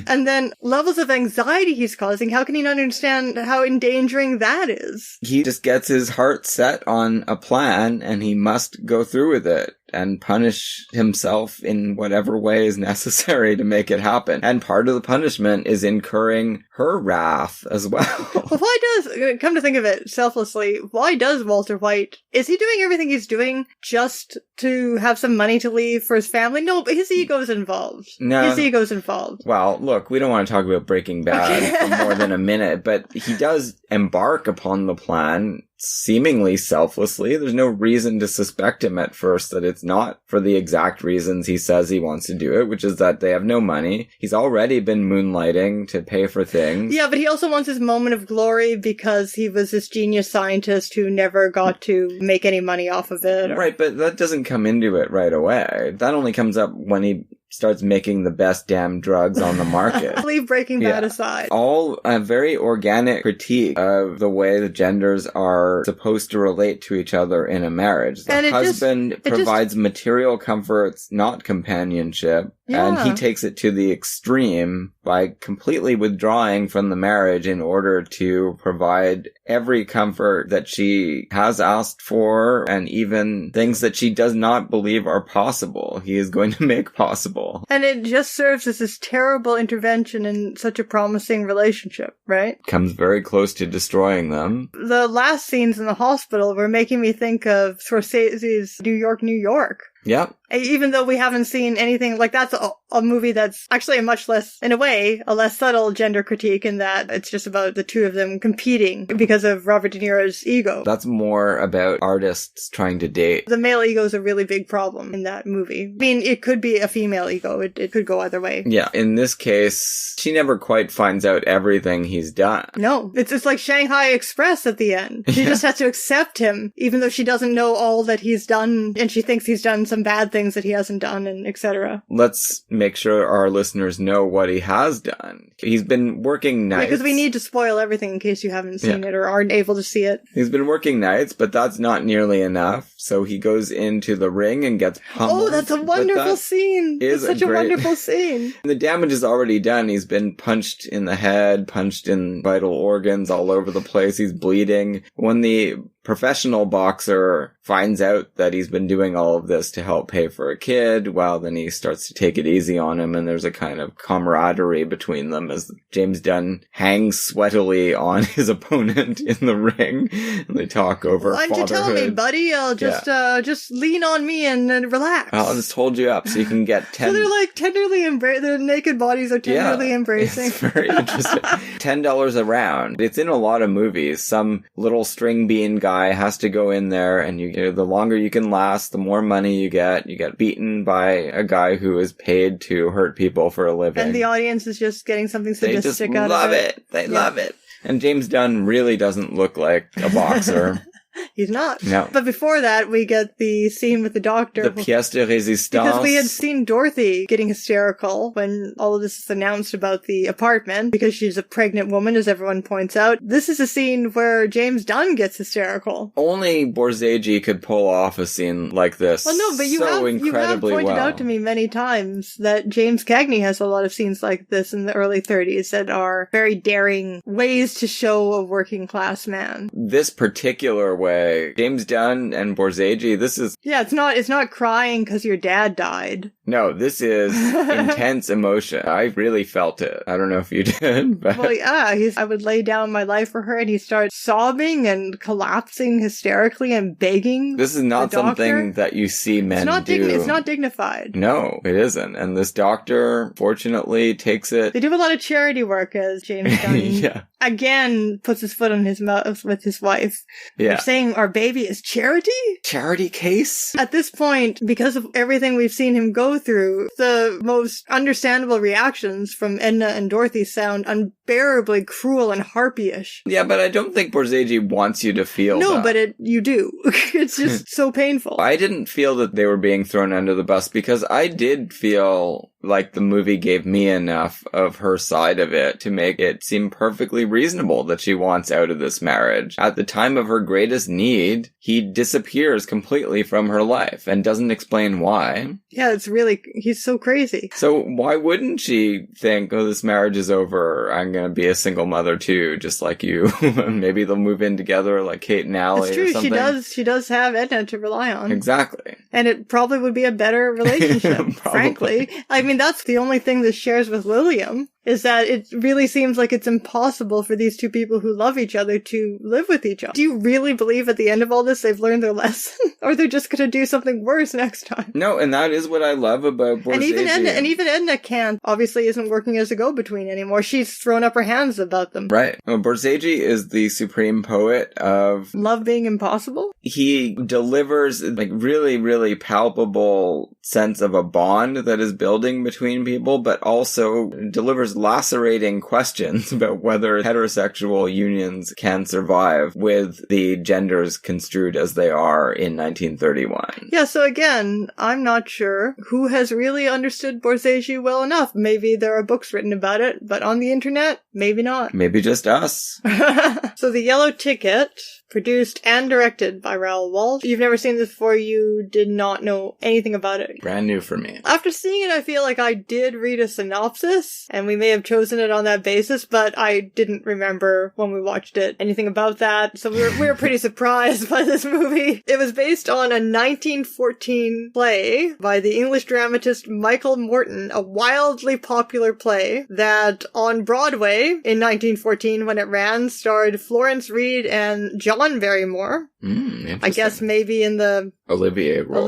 Speaker 3: And then levels of anxiety he's causing, how can he not understand how endangering that is?
Speaker 4: He just gets his heart set on a plan, and he must go through with it and punish himself in whatever way is necessary to make it happen. And part of the punishment is incurring her wrath as well.
Speaker 3: Well, why does, come to think of it selflessly, why does Walter White, is he doing everything he's doing just to have some money to leave for his family? No, but his ego's involved.
Speaker 4: No.
Speaker 3: His ego's involved.
Speaker 4: Well, look, we don't want to talk about Breaking Bad for more than a minute, but he does embark upon the plan seemingly selflessly. There's no reason to suspect him at first that it's not for the exact reasons he says he wants to do it, which is that they have no money. He's already been moonlighting to pay for things.
Speaker 3: Yeah, but he also wants his moment of glory because he was this genius scientist who never got to make any money off of it.
Speaker 4: Right, but that doesn't come into it right away. That only comes up when he starts making the best damn drugs on the market.
Speaker 3: Leave Breaking Bad aside.
Speaker 4: All a very organic critique of the way the genders are supposed to relate to each other in a marriage. The husband provides material comforts, not companionship.
Speaker 3: Yeah.
Speaker 4: And he takes it to the extreme by completely withdrawing from the marriage in order to provide every comfort that she has asked for and even things that she does not believe are possible. He is going to make possible.
Speaker 3: And it just serves as this terrible intervention in such a promising relationship, right?
Speaker 4: Comes very close to destroying them.
Speaker 3: The last scenes in the hospital were making me think of Scorsese's New York, New York.
Speaker 4: Yep.
Speaker 3: Even though we haven't seen anything, like that's a movie that's actually a much less, in a way, a less subtle gender critique in that it's just about the two of them competing because of Robert De Niro's ego.
Speaker 4: That's more about artists trying to date.
Speaker 3: The male ego is a really big problem in that movie. I mean, it could be a female ego. It could go either way.
Speaker 4: Yeah, in this case, she never quite finds out everything he's done.
Speaker 3: No, it's like Shanghai Express at the end. She just has to accept him, even though she doesn't know all that he's done, and she thinks he's done some bad things that he hasn't done, and etc.
Speaker 4: Let's make sure our listeners know what he has done. He's been working nights.
Speaker 3: Because we need to spoil everything in case you haven't seen it or aren't able to see it.
Speaker 4: He's been working nights, but that's not nearly enough. So he goes into the ring and gets pummeled.
Speaker 3: Oh, that's a wonderful scene. It's such a wonderful scene.
Speaker 4: The damage is already done. He's been punched in the head, punched in vital organs all over the place. He's bleeding. When the professional boxer finds out that he's been doing all of this to help pay for a kid, well, then he starts to take it easy on him, and there's a kind of camaraderie between them as James Dunn hangs sweatily on his opponent in the ring, and they talk over
Speaker 3: Why don't you tell me, buddy? I'll just lean on me and relax.
Speaker 4: I'll just hold you up so you can get 10...
Speaker 3: So they're like tenderly their naked bodies are tenderly embracing.
Speaker 4: It's very interesting. $10 a round. It's in a lot of movies. Some little string bean guy has to go in there, and the longer you can last, the more money you get. You get beaten by a guy who is paid to hurt people for a living.
Speaker 3: And the audience is just getting something sadistic out of it.
Speaker 4: They love it. They love it. And James Dunn really doesn't look like a boxer.
Speaker 3: He's not.
Speaker 4: No.
Speaker 3: But before that, we get the scene with the doctor.
Speaker 4: The pièce de résistance.
Speaker 3: Because we had seen Dorothy getting hysterical when all of this is announced about the apartment, because she's a pregnant woman, as everyone points out. This is a scene where James Dunn gets hysterical.
Speaker 4: Only Borzage could pull off a scene like this.
Speaker 3: Well, no, but you have pointed out to me many times that James Cagney has a lot of scenes like this in the early 30s that are very daring ways to show a working class man.
Speaker 4: This particular way, James Dunn and Borzage, this is...
Speaker 3: Yeah, it's not crying because your dad died.
Speaker 4: No, this is intense emotion. I really felt it. I don't know if you did, but...
Speaker 3: Well, yeah, I would lay down my life for her, and he starts sobbing and collapsing hysterically and begging.
Speaker 4: This is not something that you see men do.
Speaker 3: It's not dignified.
Speaker 4: No, it isn't. And this doctor, fortunately, takes it...
Speaker 3: They do a lot of charity work, as James Dunn again puts his foot on his mouth with his wife.
Speaker 4: Yeah.
Speaker 3: They're saying our baby is charity?
Speaker 4: Charity case?
Speaker 3: At this point, because of everything we've seen him go through, the most understandable reactions from Edna and Dorothy sound unbearably cruel and harpyish.
Speaker 4: Yeah, but I don't think Borzage wants you to feel that.
Speaker 3: No, but you do. It's just so painful.
Speaker 4: I didn't feel that they were being thrown under the bus, because I did feel like the movie gave me enough of her side of it to make it seem perfectly reasonable that she wants out of this marriage. At the time of her greatest need, he disappears completely from her life and doesn't explain why.
Speaker 3: Yeah, he's so crazy.
Speaker 4: So why wouldn't she think, oh, this marriage is over, I'm gonna be a single mother too, just like you. Maybe they'll move in together like Kate and Allie or something.
Speaker 3: It's true, she does have Edna to rely on.
Speaker 4: Exactly.
Speaker 3: And it probably would be a better relationship, frankly. I mean, that's the only thing this shares with William, is that it really seems like it's impossible for these two people who love each other to live with each other. Do you really believe at the end of all this they've learned their lesson? Or they're just going to do something worse next time?
Speaker 4: No, and that is what I love about Borzage.
Speaker 3: And even Edna obviously isn't working as a go-between anymore. She's thrown up her hands about them.
Speaker 4: Right. Well, Borzage is the supreme poet of...
Speaker 3: love being impossible?
Speaker 4: He delivers like really, really palpable sense of a bond that is building between people, but also delivers lacerating questions about whether heterosexual unions can survive with the genders construed as they are in 1931.
Speaker 3: Yeah, so again, I'm not sure who has really understood Borzage well enough. Maybe there are books written about it, but on the internet, maybe not.
Speaker 4: Maybe just us.
Speaker 3: So The Yellow Ticket, produced and directed by Raoul Walsh. You've never seen this before, you did not know anything about it.
Speaker 4: Brand new for me.
Speaker 3: After seeing it, I feel like I did read a synopsis, and we may have chosen it on that basis, but I didn't remember when we watched it anything about that, so we were pretty surprised by this movie. It was based on a 1914 play by the English dramatist Michael Morton, a wildly popular play that on Broadway in 1914, when it ran, starred Florence Reed and John Barrymore.
Speaker 4: Interesting.
Speaker 3: I guess maybe in the
Speaker 4: Olivier role.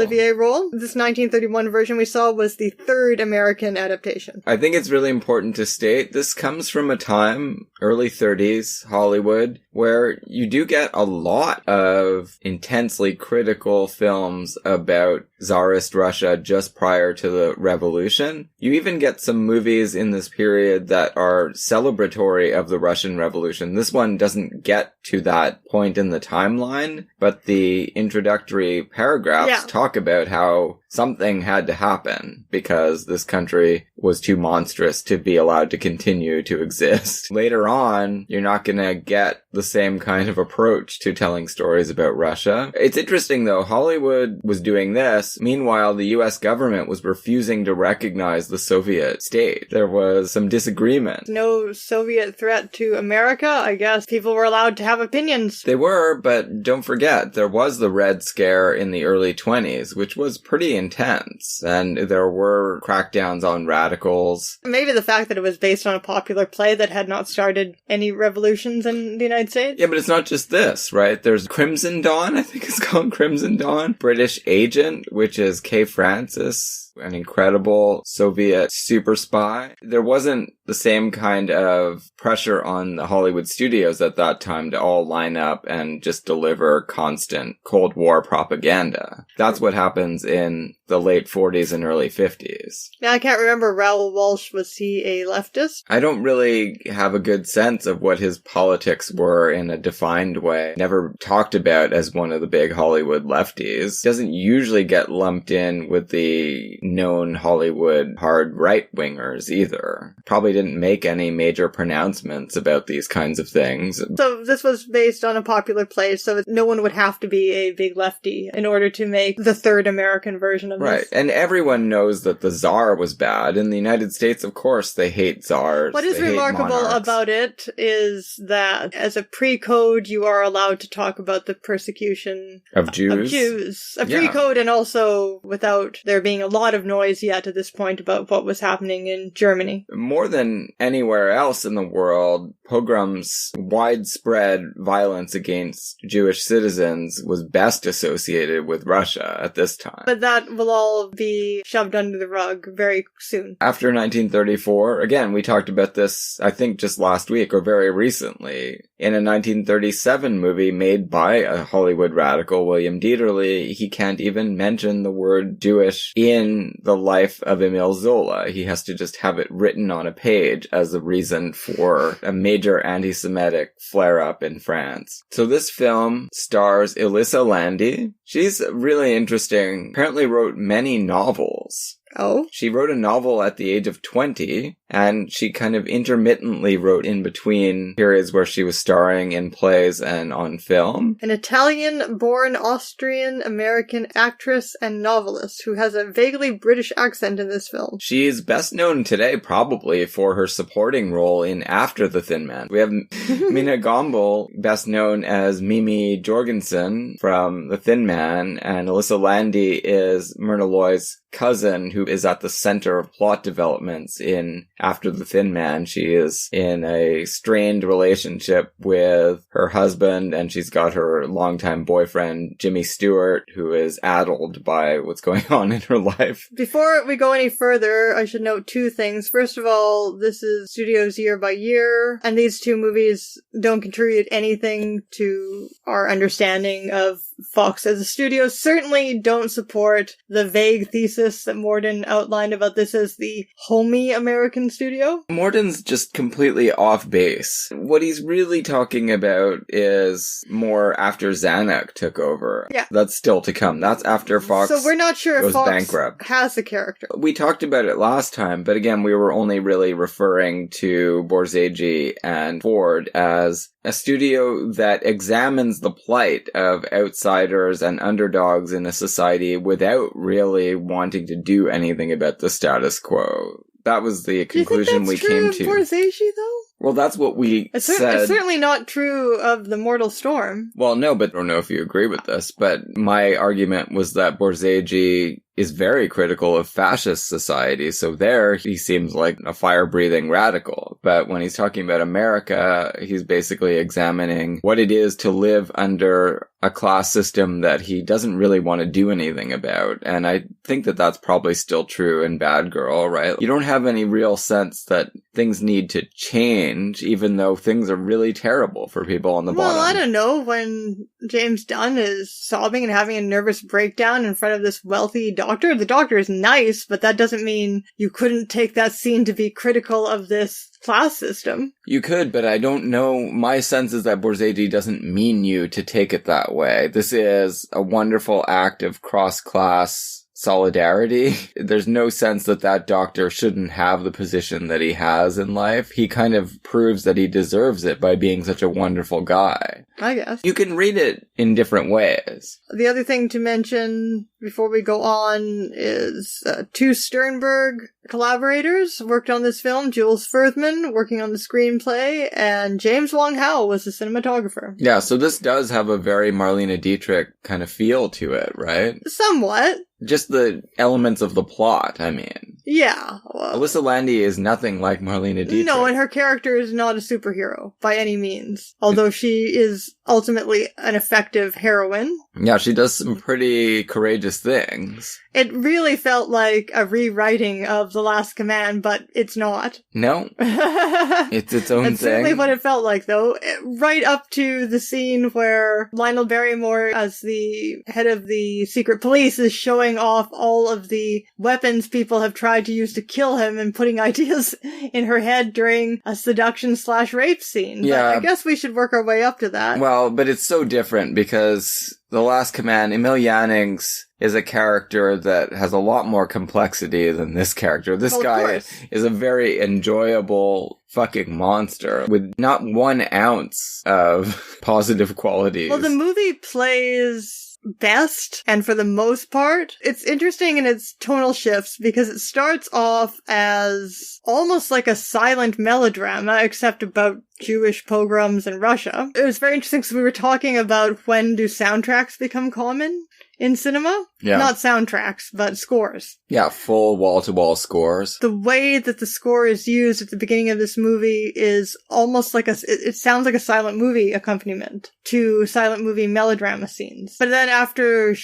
Speaker 3: This 1931 version we saw was the third American adaptation.
Speaker 4: I think it's really important to state this comes from a time, early 30s, Hollywood, where you do get a lot of intensely critical films about Tsarist Russia just prior to the revolution. You even get some movies in this period that are celebratory of the Russian Revolution. This one doesn't get to that point in the timeline, but the introductory paragraphs talk about how something had to happen because this country was too monstrous to be allowed to continue to exist. Later on, you're not going to get the same kind of approach to telling stories about Russia. It's interesting, though. Hollywood was doing this. Meanwhile, the U.S. government was refusing to recognize the Soviet state. There was some disagreement.
Speaker 3: No Soviet threat to America. I guess people were allowed to have opinions.
Speaker 4: They were, but don't forget, there was the Red Scare in the early 20s, which was pretty intense, and there were crackdowns on radicals.
Speaker 3: Maybe the fact that it was based on a popular play that had not started any revolutions in the United States.
Speaker 4: Yeah, but it's not just this, right? There's Crimson Dawn, I think it's called Crimson Dawn. British Agent, which is Kay Francis, an incredible Soviet super spy. There wasn't the same kind of pressure on the Hollywood studios at that time to all line up and just deliver constant Cold War propaganda. That's what happens in the late 40s and early 50s.
Speaker 3: Yeah, I can't remember. Raoul Walsh, was he a leftist?
Speaker 4: I don't really have a good sense of what his politics were in a defined way. Never talked about as one of the big Hollywood lefties. Doesn't usually get lumped in with the known Hollywood hard right-wingers either. Probably didn't make any major pronouncements about these kinds of things.
Speaker 3: So this was based on a popular play, so no one would have to be a big lefty in order to make the third American version of this.
Speaker 4: Right, and everyone knows that the Tsar was bad. In the United States, of course, they hate Tsars.
Speaker 3: What is
Speaker 4: They hate
Speaker 3: remarkable
Speaker 4: monarchs.
Speaker 3: about it is that as a pre-code, you are allowed to talk about the persecution
Speaker 4: Of Jews?
Speaker 3: Of Jews. A
Speaker 4: Yeah.
Speaker 3: pre-code, and also without there being a lot of noise yet at this point about what was happening in Germany.
Speaker 4: More than anywhere else in the world, pogroms, widespread violence against Jewish citizens was best associated with Russia at this time.
Speaker 3: But that will all be shoved under the rug very soon.
Speaker 4: After 1934, again, we talked about this, I think, just last week or very recently, in a 1937 movie made by a Hollywood radical, William Dieterle. He can't even mention the word Jewish in the life of Emile Zola. He has to just have it written on a page as a reason for a major anti-Semitic flare-up in France. So this film stars Elise Landi. She's really interesting. Apparently wrote many novels.
Speaker 3: Oh?
Speaker 4: She wrote a novel at the age of 20, and she kind of intermittently wrote in between periods where she was starring in plays and on film.
Speaker 3: An Italian-born Austrian-American actress and novelist who has a vaguely British accent in this film.
Speaker 4: She's best known today probably for her supporting role in After the Thin Man. We have Mina Gombel, best known as Mimi Jorgensen from The Thin Man, and Elise Landi is Myrna Loy's cousin who is at the center of plot developments in After the Thin Man. She is in a strained relationship with her husband, and she's got her longtime boyfriend, Jimmy Stewart, who is addled by what's going on in her life.
Speaker 3: Before we go any further, I should note two things. First of all, this is studios year by year, and these two movies don't contribute anything to our understanding of Fox as a studio. Certainly don't support the vague thesis that Morden outlined about this as the homey American studio.
Speaker 4: Morden's just completely off base. What he's really talking about is more after Zanuck took over.
Speaker 3: Yeah.
Speaker 4: That's still to come. That's after Fox
Speaker 3: So we're not sure if
Speaker 4: goes
Speaker 3: Fox
Speaker 4: bankrupt.
Speaker 3: has a character.
Speaker 4: We talked about it last time, but again, we were only really referring to Borzage and Ford as a studio that examines the plight of outsiders and underdogs in a society without really wanting to do anything about the status quo. That was the conclusion we came to.
Speaker 3: Do you think that's true of Borzage, though?
Speaker 4: Well, that's what we
Speaker 3: It's
Speaker 4: said.
Speaker 3: certainly not true of The Mortal Storm.
Speaker 4: Well, no, but I don't know if you agree with this, but my argument was that Borzage is very critical of fascist society, so there he seems like a fire-breathing radical. But when he's talking about America, he's basically examining what it is to live under a class system that he doesn't really want to do anything about. And I think that that's probably still true in Bad Girl, right? You don't have any real sense that things need to change, even though things are really terrible for people on the bottom.
Speaker 3: Well, I don't know, when James Dunn is sobbing and having a nervous breakdown in front of this wealthy doctor, the doctor is nice, but that doesn't mean you couldn't take that scene to be critical of this class system.
Speaker 4: You could, but I don't know. My sense is that Borzage doesn't mean you to take it that way. This is a wonderful act of cross-class solidarity. There's no sense that that doctor shouldn't have the position that he has in life. He kind of proves that he deserves it by being such a wonderful guy.
Speaker 3: I guess.
Speaker 4: You can read it in different ways.
Speaker 3: The other thing to mention before we go on is two Sternberg collaborators worked on this film. Jules Furthman working on the screenplay, and James Wong Howe was the cinematographer.
Speaker 4: Yeah, so this does have a very Marlene Dietrich kind of feel to it, right?
Speaker 3: Somewhat.
Speaker 4: Just the elements of the plot, I mean.
Speaker 3: Yeah. Well,
Speaker 4: Alyssa Landy is nothing like Marlene Dietrich.
Speaker 3: no, and her character is not a superhero by any means, although she is ultimately an effective heroine.
Speaker 4: Yeah, she does some pretty courageous things.
Speaker 3: It really felt like a rewriting of The Last Command, but it's not.
Speaker 4: No, it's its own
Speaker 3: That's
Speaker 4: thing.
Speaker 3: certainly what it felt like, though. Right up to the scene where Lionel Barrymore, as the head of the secret police, is showing off all of the weapons people have tried to use to kill him and putting ideas in her head during a seduction/rape scene.
Speaker 4: Yeah.
Speaker 3: But I guess we should work our way up to that.
Speaker 4: Well, but it's so different because The Last Command, Emil Jannings is a character that has a lot more complexity than this character. This
Speaker 3: Well, of
Speaker 4: guy
Speaker 3: course.
Speaker 4: is a very enjoyable fucking monster with not 1 ounce of positive qualities.
Speaker 3: Well, the movie plays best, and for the most part, it's interesting in its tonal shifts because it starts off as almost like a silent melodrama, except about Jewish pogroms in Russia. It was very interesting because we were talking about when do soundtracks become common in cinema?
Speaker 4: Yeah.
Speaker 3: Not soundtracks, but scores.
Speaker 4: Yeah, full wall-to-wall scores.
Speaker 3: The way that the score is used at the beginning of this movie is almost like it sounds like a silent movie accompaniment to silent movie melodrama scenes. But then after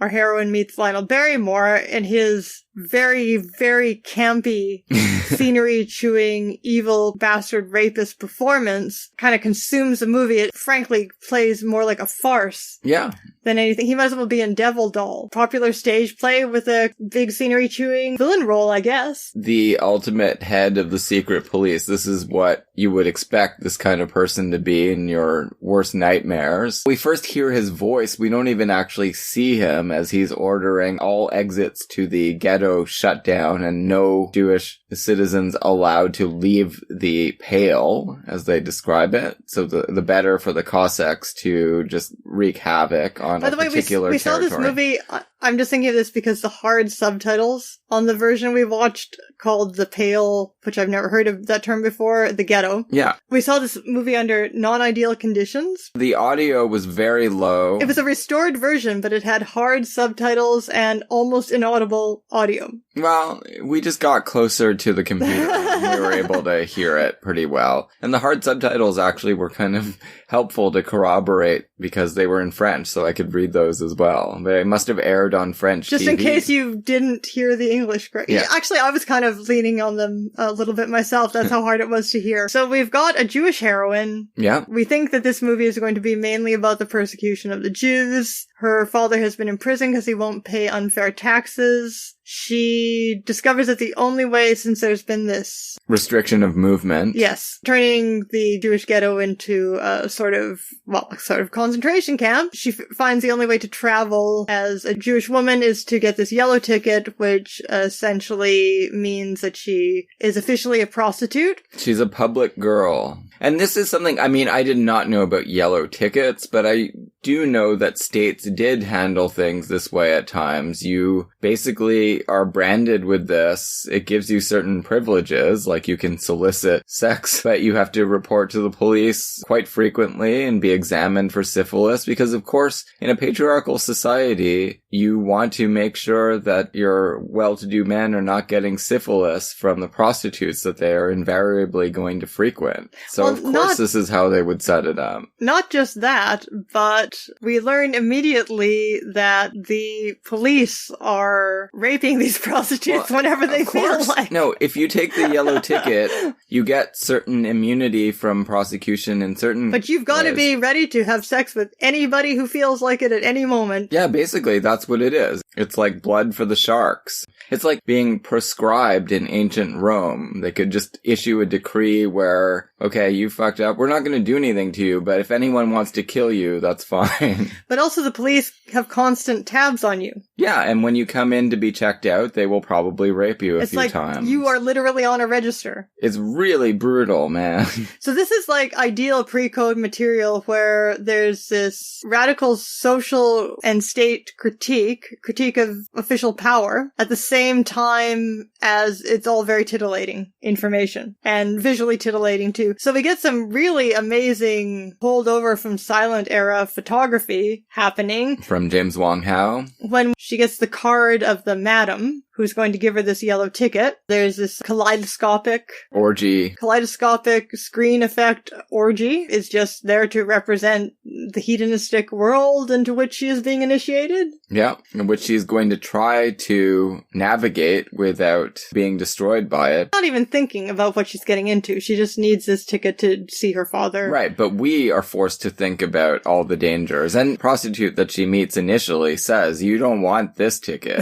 Speaker 3: our heroine meets Lionel Barrymore, and his very, very campy, scenery-chewing, evil, bastard rapist performance kind of consumes the movie. It frankly plays more like a farce
Speaker 4: Yeah.
Speaker 3: than anything. He might as well be in Devil Doll. Popular stage play with a big scenery-chewing villain role, I guess.
Speaker 4: The ultimate head of the secret police. This is what you would expect this kind of person to be in your worst nightmares. We first hear his voice. We don't even actually see him as he's ordering all exits to the ghetto shut down and no Jewish citizens allowed to leave the Pale, as they describe it. So the better for the Cossacks to just wreak havoc on
Speaker 3: By
Speaker 4: a
Speaker 3: the way,
Speaker 4: particular
Speaker 3: we saw
Speaker 4: territory.
Speaker 3: this movie, I'm just thinking of this because the hard subtitles on the version we watched called The Pale, which I've never heard of that term before, The Ghetto.
Speaker 4: Yeah.
Speaker 3: We saw this movie under non-ideal conditions.
Speaker 4: The audio was very low.
Speaker 3: It was a restored version, but it had hard subtitles and almost inaudible audio.
Speaker 4: Well, we just got closer to the computer and we were able to hear it pretty well. And the hard subtitles actually were kind of helpful to corroborate because they were in French, so I could read those as well. But I must have aired on French
Speaker 3: Just
Speaker 4: TV.
Speaker 3: in case you didn't hear the English correct.
Speaker 4: Yeah.
Speaker 3: Actually, I was kind of leaning on them a little bit myself. That's how hard it was to hear. So we've got a Jewish heroine.
Speaker 4: Yeah.
Speaker 3: We think that this movie is going to be mainly about the persecution of the Jews. Her father has been in prison because he won't pay unfair taxes. She discovers that the only way, since there's been this
Speaker 4: Restriction of movement.
Speaker 3: yes, turning the Jewish ghetto into a sort of concentration camp. She finds the only way to travel as a Jewish woman is to get this yellow ticket, which essentially means that she is officially a prostitute.
Speaker 4: She's a public girl. And this is something, I mean, I did not know about yellow tickets, but I do know that states did handle things this way at times. You basically are branded with this. It gives you certain privileges, like you can solicit sex, but you have to report to the police quite frequently and be examined for syphilis because, of course, in a patriarchal society, you want to make sure that your well-to-do men are not getting syphilis from the prostitutes that they are invariably going to frequent. So So
Speaker 3: Well,
Speaker 4: of course this is how they would set it up.
Speaker 3: Not just that, but we learn immediately that the police are raping these prostitutes whenever they
Speaker 4: Of
Speaker 3: feel
Speaker 4: course.
Speaker 3: like.
Speaker 4: No, if you take the yellow ticket, you get certain immunity from prosecution in certain
Speaker 3: But you've got to
Speaker 4: ways.
Speaker 3: be ready to have sex with anybody who feels like it at any moment.
Speaker 4: Yeah, basically, that's what it is. It's like blood for the sharks. It's like being proscribed in ancient Rome. They could just issue a decree where, okay, you fucked up. We're not going to do anything to you, but if anyone wants to kill you, that's fine.
Speaker 3: But also the police have constant tabs on you.
Speaker 4: Yeah, and when you come in to be checked out, they will probably rape you a
Speaker 3: It's
Speaker 4: few
Speaker 3: like
Speaker 4: times.
Speaker 3: you are literally on a register.
Speaker 4: It's really brutal, man.
Speaker 3: So this is like ideal pre-code material where there's this radical social and state critique of official power at the same time as it's all very titillating information and visually titillating too. So we get some really amazing holdover from silent era photography happening
Speaker 4: From James Wong Howe.
Speaker 3: when she gets the card of the madam who's going to give her this yellow ticket. There's this kaleidoscopic screen effect orgy is just there to represent the hedonistic world into which she is being initiated.
Speaker 4: Yeah, in which she's going to try to navigate without being destroyed by it.
Speaker 3: Not even thinking about what she's getting into. She just needs this ticket to see her father.
Speaker 4: Right, but we are forced to think about all the dangers. And the prostitute that she meets initially says, you don't want this ticket.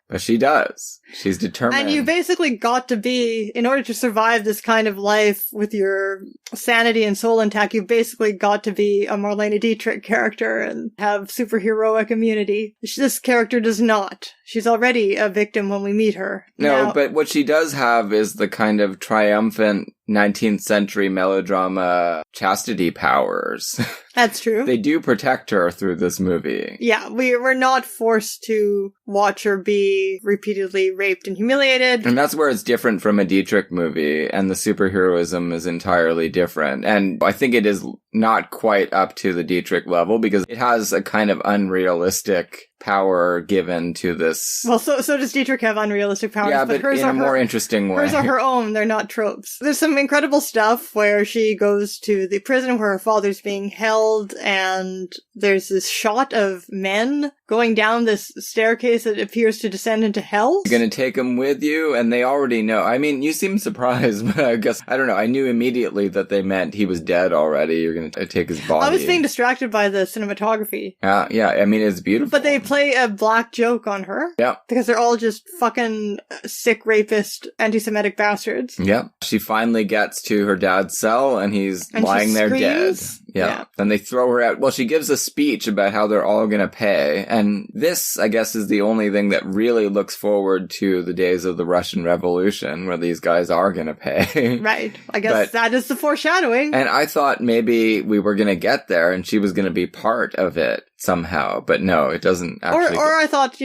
Speaker 4: But she does. She's determined.
Speaker 3: And you basically got to be, in order to survive this kind of life with your sanity and soul intact, you've basically got to be a Marlene Dietrich character and have superheroic immunity. This character does not. She's already a victim when we meet her.
Speaker 4: No,
Speaker 3: Now,
Speaker 4: but what she does have is the kind of triumphant 19th century melodrama chastity powers.
Speaker 3: that's true.
Speaker 4: They do protect her through this movie.
Speaker 3: Yeah, we're not forced to watch her be repeatedly raped and humiliated.
Speaker 4: And that's where it's different from a Dietrich movie, and the superheroism is entirely different. And I think it is not quite up to the Dietrich level, because it has a kind of unrealistic power given to this.
Speaker 3: Well, so does Dietrich have unrealistic powers,
Speaker 4: Yeah, but
Speaker 3: hers
Speaker 4: in
Speaker 3: are
Speaker 4: a more interesting way.
Speaker 3: Hers are her own, they're not tropes. There's some incredible stuff where she goes to the prison where her father's being held, and there's this shot of men going down this staircase that appears to descend into hell.
Speaker 4: You're gonna take him with you, and they already know. I mean, you seem surprised, but I guess, I don't know, I knew immediately that they meant he was dead already. You're gonna take his body.
Speaker 3: I was being distracted by the cinematography.
Speaker 4: Yeah, I mean, it's beautiful.
Speaker 3: But they play a black joke on her.
Speaker 4: Yeah.
Speaker 3: Because they're all just fucking sick, rapist, anti-Semitic bastards.
Speaker 4: Yeah. She finally gets to her dad's cell, and he's
Speaker 3: And she
Speaker 4: lying there dead.
Speaker 3: screams.
Speaker 4: Yeah.
Speaker 3: Yeah.
Speaker 4: Then they throw her out. Well, she gives a speech about how they're all gonna pay. And this, I guess, is the only thing that really looks forward to the days of the Russian Revolution, where these guys are gonna pay.
Speaker 3: Right. I guess
Speaker 4: But-
Speaker 3: that is the foreshadowing.
Speaker 4: And I thought maybe we were gonna get there, and she was gonna be part of it somehow. But no, it doesn't actually.
Speaker 3: Or I thought,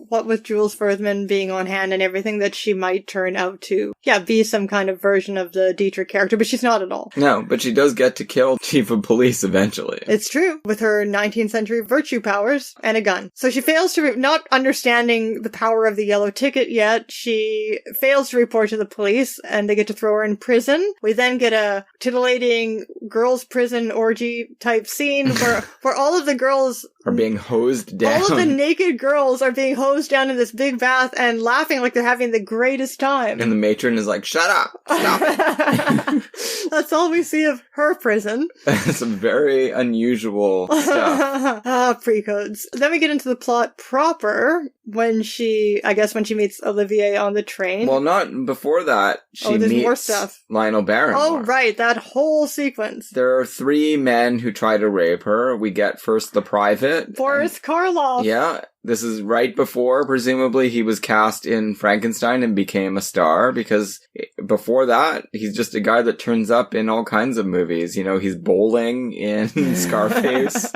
Speaker 3: what with Jules Furthman being on hand and everything, that she might turn out to, be some kind of version of the Dietrich character, but she's not at all.
Speaker 4: No, but she does get to kill Chief of Police eventually.
Speaker 3: It's true, with her 19th century virtue powers and a gun. So she fails to, not understanding the power of the yellow ticket yet, she fails to report to the police, and they get to throw her in prison. We then get a titillating girls' prison orgy type scene where all of the girls
Speaker 4: Are being hosed down.
Speaker 3: all of the naked girls are being hosed down in this big bath and laughing like they're having the greatest time.
Speaker 4: And the matron is like, shut up! Stop it!
Speaker 3: That's all we see of her prison.
Speaker 4: Some very unusual stuff.
Speaker 3: Pre-codes. Then we get into the plot proper when she meets Olivier on the train.
Speaker 4: Well, not before that. She
Speaker 3: there's
Speaker 4: meets
Speaker 3: more stuff.
Speaker 4: Lionel Barrymore.
Speaker 3: Oh, right, that whole sequence.
Speaker 4: There are 3 men who try to rape her. We get first the private.
Speaker 3: Boris Karloff.
Speaker 4: Yeah. This is right before, presumably, he was cast in Frankenstein and became a star, because before that, he's just a guy that turns up in all kinds of movies. He's bowling in Scarface.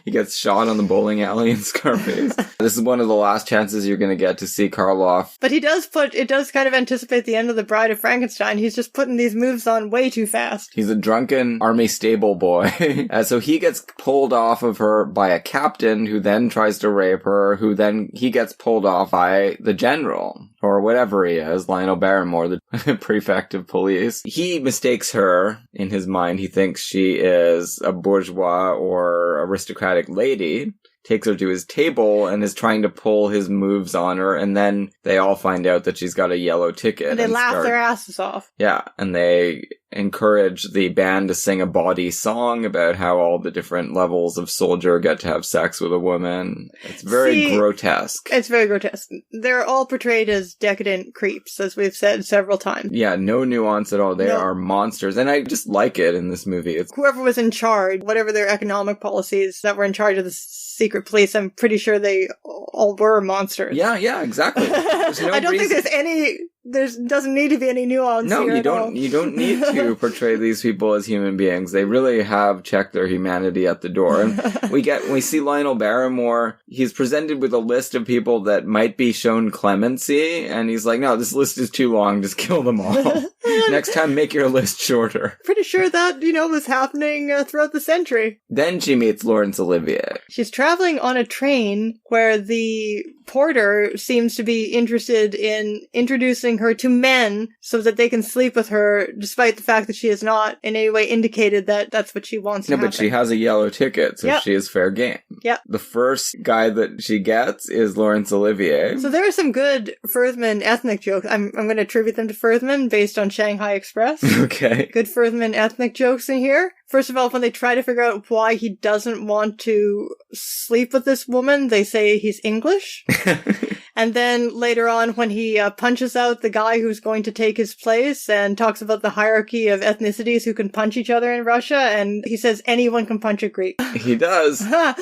Speaker 4: He gets shot on the bowling alley in Scarface. This is one of the last chances you're going to get to see Karloff.
Speaker 3: But it does kind of anticipate the end of The Bride of Frankenstein. He's just putting these moves on way too fast.
Speaker 4: He's a drunken army stable boy. So he gets pulled off of her by a captain who then tries to rape her, who then he gets pulled off by the general. Or whatever he is, Lionel Barrymore, the prefect of police. He mistakes her in his mind. He thinks she is a bourgeois or aristocratic lady, takes her to his table and is trying to pull his moves on her, and then they all find out that she's got a yellow ticket.
Speaker 3: And they laugh their asses off.
Speaker 4: Yeah, and they encourage the band to sing a bawdy song about how all the different levels of soldier get to have sex with a woman. It's very grotesque.
Speaker 3: It's very grotesque. They're all portrayed as decadent creeps, as we've said several times.
Speaker 4: Yeah, no nuance at all. They are monsters, and I just like it in this movie.
Speaker 3: Whoever was in charge, whatever their economic policies that were in charge of the secret police, I'm pretty sure they all were monsters.
Speaker 4: Yeah, exactly.
Speaker 3: I don't think there doesn't need to be any nuance.
Speaker 4: No,
Speaker 3: here
Speaker 4: you
Speaker 3: at
Speaker 4: don't.
Speaker 3: all.
Speaker 4: You don't need to portray these people as human beings. They really have checked their humanity at the door. And we see Lionel Barrymore. He's presented with a list of people that might be shown clemency, and he's like, "No, this list is too long. Just kill them all. Next time, make your list shorter."
Speaker 3: Pretty sure that was happening throughout the century.
Speaker 4: Then she meets Laurence Olivier.
Speaker 3: She's traveling on a train where the porter seems to be interested in introducing her to men so that they can sleep with her, despite the fact that she has not in any way indicated that that's what she wants to happen.
Speaker 4: But she has a yellow ticket, so she is fair game.
Speaker 3: Yep.
Speaker 4: The first guy that she gets is Laurence Olivier.
Speaker 3: So there are some good Firthman ethnic jokes. I'm going to attribute them to Firthman based on Shanghai Express.
Speaker 4: Okay.
Speaker 3: Good Firthman ethnic jokes in here. First of all, when they try to figure out why he doesn't want to sleep with this woman, they say he's English. And then later on, when he punches out the guy who's going to take his place and talks about the hierarchy of ethnicities who can punch each other in Russia, and he says anyone can punch a Greek.
Speaker 4: He does.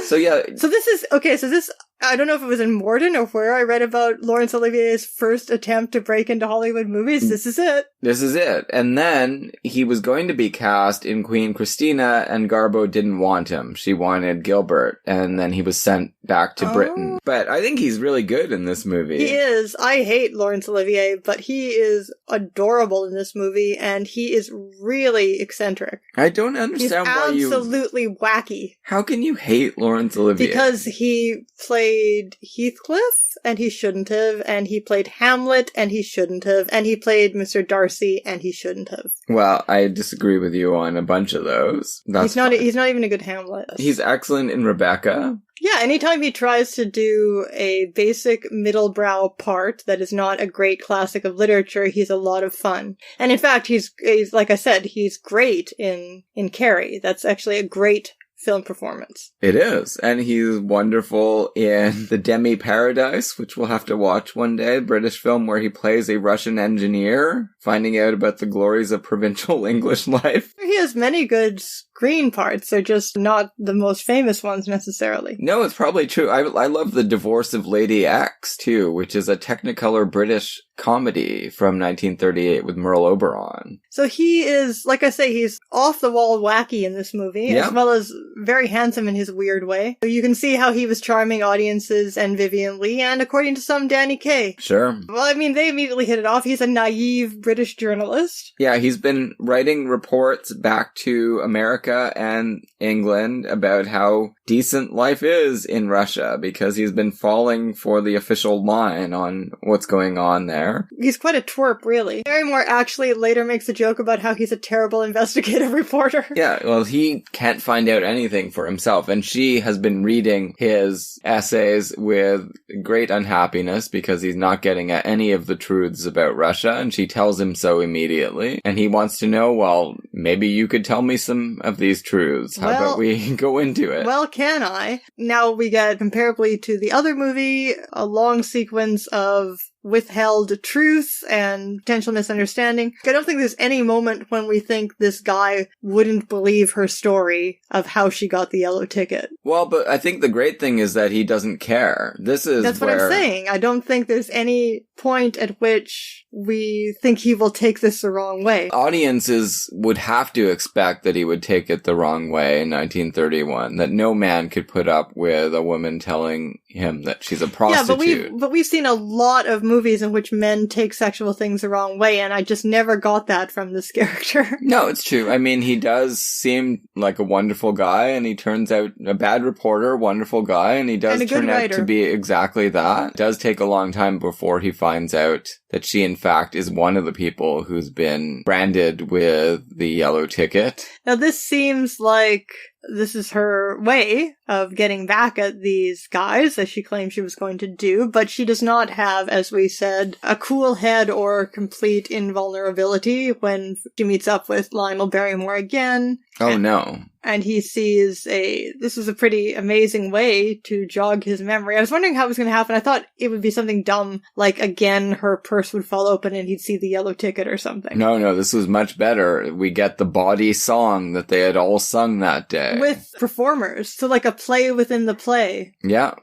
Speaker 4: So yeah.
Speaker 3: So this is, okay, so this, I don't know if it was in Morden or where I read about Laurence Olivier's first attempt to break into Hollywood movies. This is it.
Speaker 4: This is it. And then he was going to be cast in Queen Christina, and Garbo didn't want him. She wanted Gilbert, and then he was sent back to Britain. But I think he's really good in this movie.
Speaker 3: He is. I hate Laurence Olivier, but he is adorable in this movie, and he is really eccentric.
Speaker 4: I don't understand why
Speaker 3: He's absolutely wacky.
Speaker 4: How can you hate Laurence Olivier?
Speaker 3: Because he played Heathcliff, and he shouldn't have, and he played Hamlet, and he shouldn't have, and he played Mr. Darcy, and he shouldn't have.
Speaker 4: Well, I disagree with you on a bunch of those. He's not
Speaker 3: even a good Hamlet.
Speaker 4: He's excellent in Rebecca.
Speaker 3: Yeah, anytime he tries to do a basic middle-brow part that is not a great classic of literature, he's a lot of fun. And in fact, he's like I said, he's great in Carrie. That's actually a great film performance.
Speaker 4: It is. And he's wonderful in The Demi Paradise, which we'll have to watch one day, British film where he plays a Russian engineer, finding out about the glories of provincial English life.
Speaker 3: He has many good screen parts. They're just not the most famous ones necessarily.
Speaker 4: No, it's probably true. I love The Divorce of Lady X, too, which is a Technicolor British comedy from 1938 with Merle Oberon.
Speaker 3: So he is, like I say, he's off-the-wall wacky in this movie, as well as very handsome in his weird way. You can see how he was charming audiences and Vivian Leigh, and according to some, Danny Kaye.
Speaker 4: Sure.
Speaker 3: Well, I mean, they immediately hit it off. He's a naive British journalist.
Speaker 4: Yeah, he's been writing reports back to America and England about how decent life is in Russia, because he's been falling for the official line on what's going on there.
Speaker 3: He's quite a twerp, really. Barrymore actually later makes a joke about how he's a terrible investigative reporter.
Speaker 4: Yeah, well, he can't find out anything for himself, and she has been reading his essays with great unhappiness because he's not getting at any of the truths about Russia, and she tells him so immediately. And he wants to know, well, maybe you could tell me some of these truths. How about we go into it?
Speaker 3: Well, can I? Now we get, comparably to the other movie, a long sequence of withheld truth and potential misunderstanding. I don't think there's any moment when we think this guy wouldn't believe her story of how she got the yellow ticket.
Speaker 4: Well, but I think the great thing is that he doesn't care. That's what
Speaker 3: I'm saying. I don't think there's any point at which we think he will take this the wrong way.
Speaker 4: Audiences would have to expect that he would take it the wrong way in 1931, that no man could put up with a woman telling him that she's a prostitute.
Speaker 3: Yeah, but we've seen a lot of movies in which men take sexual things the wrong way, and I just never got that from this character.
Speaker 4: No, it's true. I mean, he does seem like a wonderful guy, and he turns out a bad reporter, wonderful guy, and he does turn out to be exactly that. It does take a long time before he finds out that she, in fact, is one of the people who's been branded with the yellow ticket.
Speaker 3: Now, this seems like this is her way of getting back at these guys, as she claimed she was going to do, but she does not have, as we said, a cool head or complete invulnerability when she meets up with Lionel Barrymore again.
Speaker 4: Oh, no.
Speaker 3: And he sees this is a pretty amazing way to jog his memory. I was wondering how it was going to happen. I thought it would be something dumb, like, again, her purse would fall open and he'd see the yellow ticket or something.
Speaker 4: No, this was much better. We get the body song that they had all sung that day.
Speaker 3: With performers. So like a play within the play.
Speaker 4: Yeah.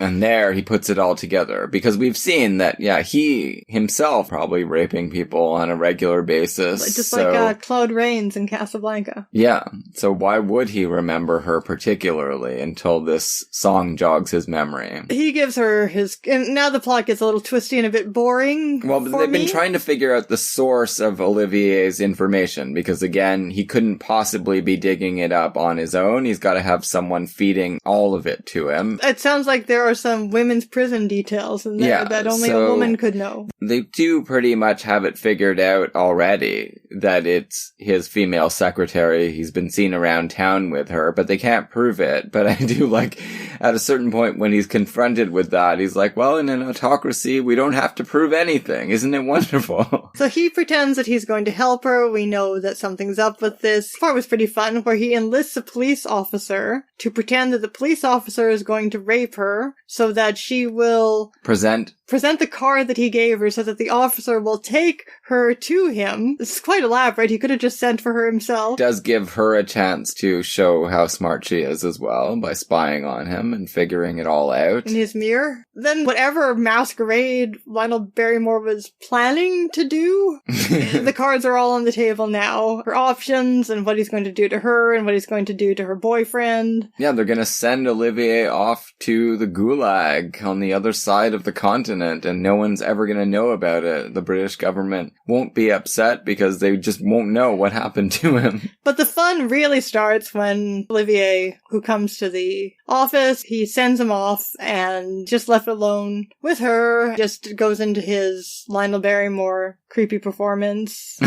Speaker 4: And there he puts it all together, because we've seen that, yeah, he himself probably raping people on a regular basis.
Speaker 3: Just like Claude Rains in Casablanca.
Speaker 4: Yeah. So why would he remember her particularly until this song jogs his memory?
Speaker 3: He gives her and now the plot gets a little twisty and a bit boring.
Speaker 4: Well, they've been trying to figure out the source of Olivier's information, because again, he couldn't possibly be digging it up on his own. He's got to have someone feeding all of it to him.
Speaker 3: It sounds like there are some women's prison details in there that only a woman could know.
Speaker 4: They do pretty much have it figured out already that it's his female secretary. He's been seen around town with her, but they can't prove it. But I do like, at a certain point when he's confronted with that, he's like, well, in an autocracy, we don't have to prove anything. Isn't it wonderful?
Speaker 3: So he pretends that he's going to help her. We know that something's up with this. The part was pretty fun, where he enlists a police officer to pretend that the police officer is going to rape her, so that she will present the card that he gave her, so that the officer will take her to him. This is quite elaborate. He could have just sent for her himself.
Speaker 4: Does give her a chance to show how smart she is as well, by spying on him and figuring it all out.
Speaker 3: In his mirror. Then whatever masquerade Lionel Barrymore was planning to do, the cards are all on the table now. Her options, and what he's going to do to her, and what he's going to do to her boyfriend.
Speaker 4: Yeah, they're going to send Olivier off to the gulag on the other side of the continent, and no one's ever going to know about it. The British government won't be upset because they just won't know what happened to him.
Speaker 3: But the fun really starts when Olivier, who comes to the office, he sends him off, and just left alone with her, just goes into his Lionel Barrymore creepy performance.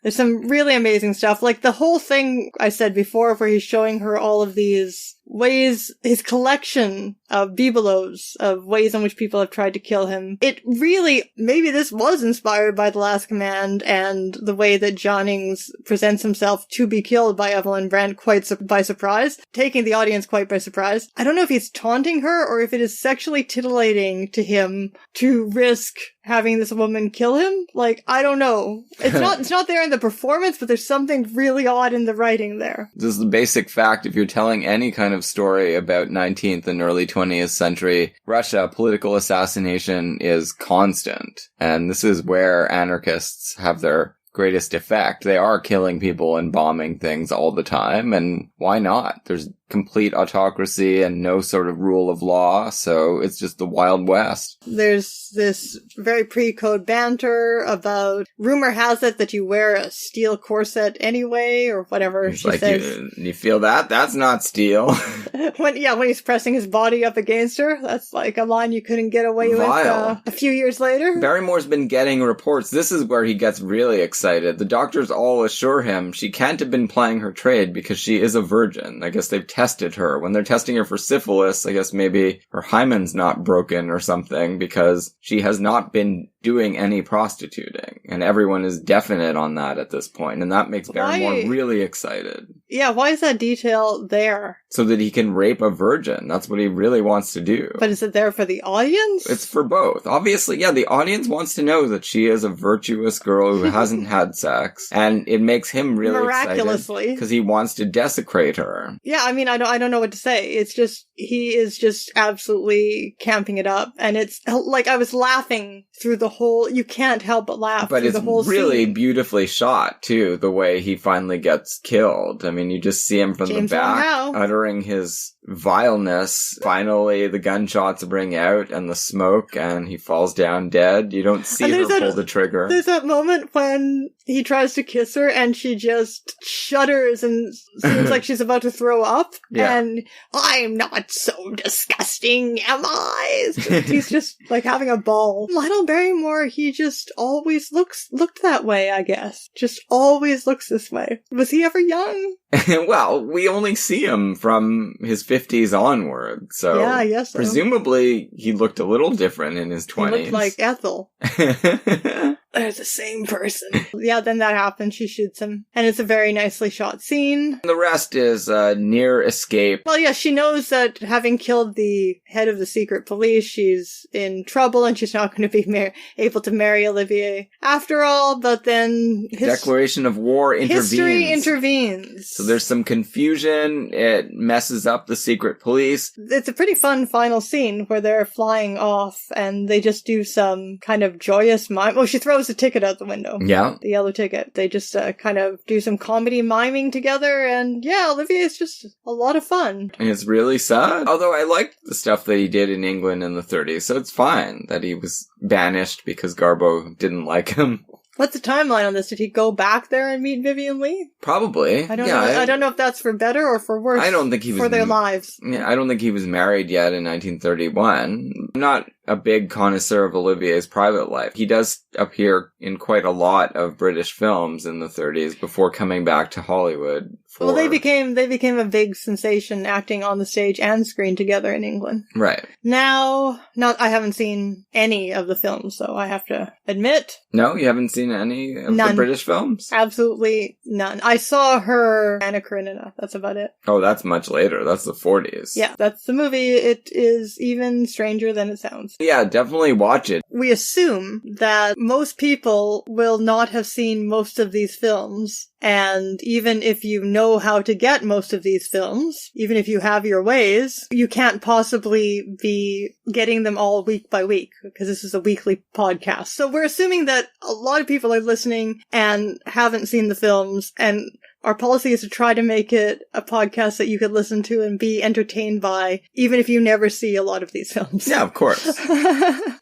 Speaker 3: There's some really amazing stuff. Like the whole thing I said before, where he's showing her all of these ways, his collection of bibelots, of ways in which people have tried to kill him. It really, maybe this was inspired by The Last Command and the way that Jennings presents himself to be killed by Evelyn Brent quite by surprise, taking the audience quite by surprise. I don't know if he's taunting her or if it is sexually titillating to him to risk having this woman kill him. Like, I don't know. It's not there in the performance, but there's something really odd in the writing there.
Speaker 4: This is the basic fact. If you're telling any kind of story about 19th and early 20th century Russia, political assassination is constant. And this is where anarchists have their greatest effect. They are killing people and bombing things all the time. And why not? There's complete autocracy and no sort of rule of law, so it's just the Wild West. There's
Speaker 3: this very pre-code banter about, rumor has it that you wear a steel corset anyway, or whatever she says.
Speaker 4: You feel that? That's not steel.
Speaker 3: when he's pressing his body up against her, that's like a line you couldn't get away with a few years later.
Speaker 4: Barrymore's been getting reports. This is where he gets really excited. The doctors all assure him she can't have been plying her trade because she is a virgin. I guess they've tested her. When they're testing her for syphilis, I guess maybe her hymen's not broken or something, because she has not been doing any prostituting. And everyone is definite on that at this point. And that makes Barrymore really excited.
Speaker 3: Yeah, why is that detail there?
Speaker 4: So that he can rape a virgin. That's what he really wants to do.
Speaker 3: But is it there for the audience?
Speaker 4: It's for both. Obviously, yeah, the audience wants to know that she is a virtuous girl who hasn't had sex. And it makes him really
Speaker 3: miraculously
Speaker 4: excited because he wants to desecrate her.
Speaker 3: Yeah, I mean, I don't know what to say. It's just, he is just absolutely camping it up. And it's like, I was laughing through the whole, you can't help but laugh through the whole scene.
Speaker 4: But it's really beautifully shot, too, the way he finally gets killed. I mean, you just see him from the back, uttering his vileness. Finally, the gunshots ring out and the smoke, and he falls down dead. You don't see her pull the trigger.
Speaker 3: There's that moment when he tries to kiss her, and she just shudders and seems like she's about to throw up.
Speaker 4: Yeah.
Speaker 3: And I'm not so disgusting, am I? He's just like having a ball. Lionel Barrymore, he just always looked that way, I guess. Just always looks this way. Was he ever young?
Speaker 4: Well, we only see him from his 50s onward, so
Speaker 3: yeah, I guess so.
Speaker 4: Presumably he looked a little different in his 20s.
Speaker 3: He looked like Ethel. They're the same person. Yeah, then that happens. She shoots him. And it's a very nicely shot scene.
Speaker 4: The rest is near escape.
Speaker 3: Well, yeah, she knows that having killed the head of the secret police, she's in trouble and she's not going to be able to marry Olivier after all, but then
Speaker 4: Declaration of war intervenes.
Speaker 3: History intervenes.
Speaker 4: So there's some confusion. It messes up the secret police.
Speaker 3: It's a pretty fun final scene where they're flying off and they just do some kind of joyous mime. Oh, she throws a ticket out the window.
Speaker 4: Yeah.
Speaker 3: The yellow ticket. They just kind of do some comedy miming together, and yeah, Olivier is just a lot of fun.
Speaker 4: And it's really sad. Although I liked the stuff that he did in England in the 30s, so it's fine that he was banished because Garbo didn't like him.
Speaker 3: What's the timeline on this? Did he go back there and meet Vivien Leigh?
Speaker 4: Probably.
Speaker 3: I don't know. I don't know if that's for better or for worse.
Speaker 4: I don't think he was
Speaker 3: for their lives.
Speaker 4: Yeah, I don't think he was married yet in 1931. I'm not a big connoisseur of Olivier's private life. He does appear in quite a lot of British films in the 30s before coming back to Hollywood.
Speaker 3: Well, they became a big sensation acting on the stage and screen together in England.
Speaker 4: Right.
Speaker 3: Now, I haven't seen any of the films, so I have to admit.
Speaker 4: No, you haven't seen any of the British films?
Speaker 3: Absolutely none. I saw her Anna Karenina. That's about it.
Speaker 4: Oh, that's much later. That's the 40s.
Speaker 3: Yeah, that's the movie. It is even stranger than it sounds.
Speaker 4: Yeah, definitely watch it.
Speaker 3: We assume that most people will not have seen most of these films. And even if you know how to get most of these films, even if you have your ways, you can't possibly be getting them all week by week, because this is a weekly podcast. So we're assuming that a lot of people are listening and haven't seen the films, and our policy is to try to make it a podcast that you could listen to and be entertained by, even if you never see a lot of these films.
Speaker 4: Yeah, of course.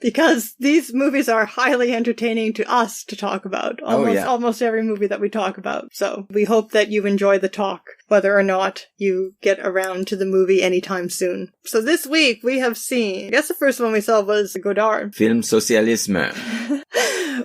Speaker 3: Because these movies are highly entertaining to us to talk about. Almost every movie that we talk about. So we hope that you enjoy the talk, whether or not you get around to the movie anytime soon. So this week we have seen, I guess the first one we saw was Godard.
Speaker 4: Film Socialisme.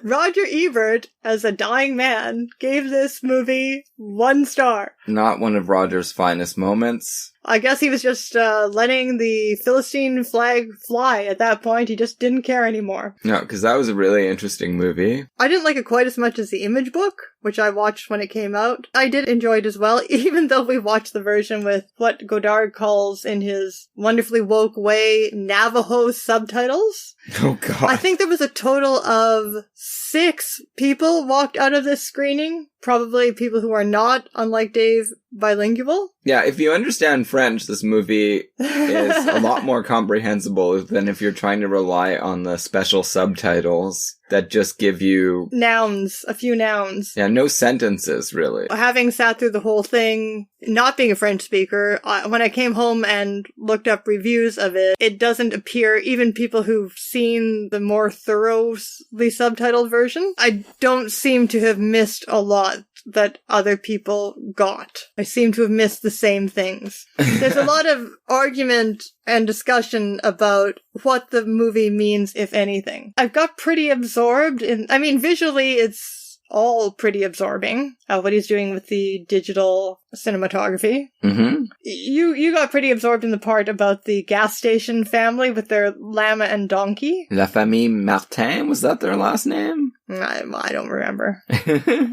Speaker 3: Roger Ebert, as a dying man, gave this movie 1 star.
Speaker 4: Not one of Roger's finest moments.
Speaker 3: I guess he was just letting the Philistine flag fly at that point. He just didn't care anymore.
Speaker 4: No, because that was a really interesting movie.
Speaker 3: I didn't like it quite as much as the Image Book, which I watched when it came out. I did enjoy it as well, even though we watched the version with what Godard calls, in his wonderfully woke way, Navajo subtitles.
Speaker 4: Oh, God.
Speaker 3: I think there was a total of 6 people walked out of this screening. Probably people who are not, unlike Dave, bilingual.
Speaker 4: Yeah, if you understand French, this movie is a lot more comprehensible than if you're trying to rely on the special subtitles that just give you
Speaker 3: nouns, a few nouns.
Speaker 4: Yeah, no sentences, really.
Speaker 3: Having sat through the whole thing, not being a French speaker, when I came home and looked up reviews of it, it doesn't appear, even people who've seen the more thoroughly subtitled version, I don't seem to have missed a lot that other people got. I seem to have missed the same things. There's a lot of argument and discussion about what the movie means, if anything. I've got pretty absorbed in, visually it's all pretty absorbing. What he's doing with the digital cinematography.
Speaker 4: Mm-hmm.
Speaker 3: You got pretty absorbed in the part about the gas station family with their llama and donkey.
Speaker 4: La Famille Martin, was that their last name?
Speaker 3: I don't remember.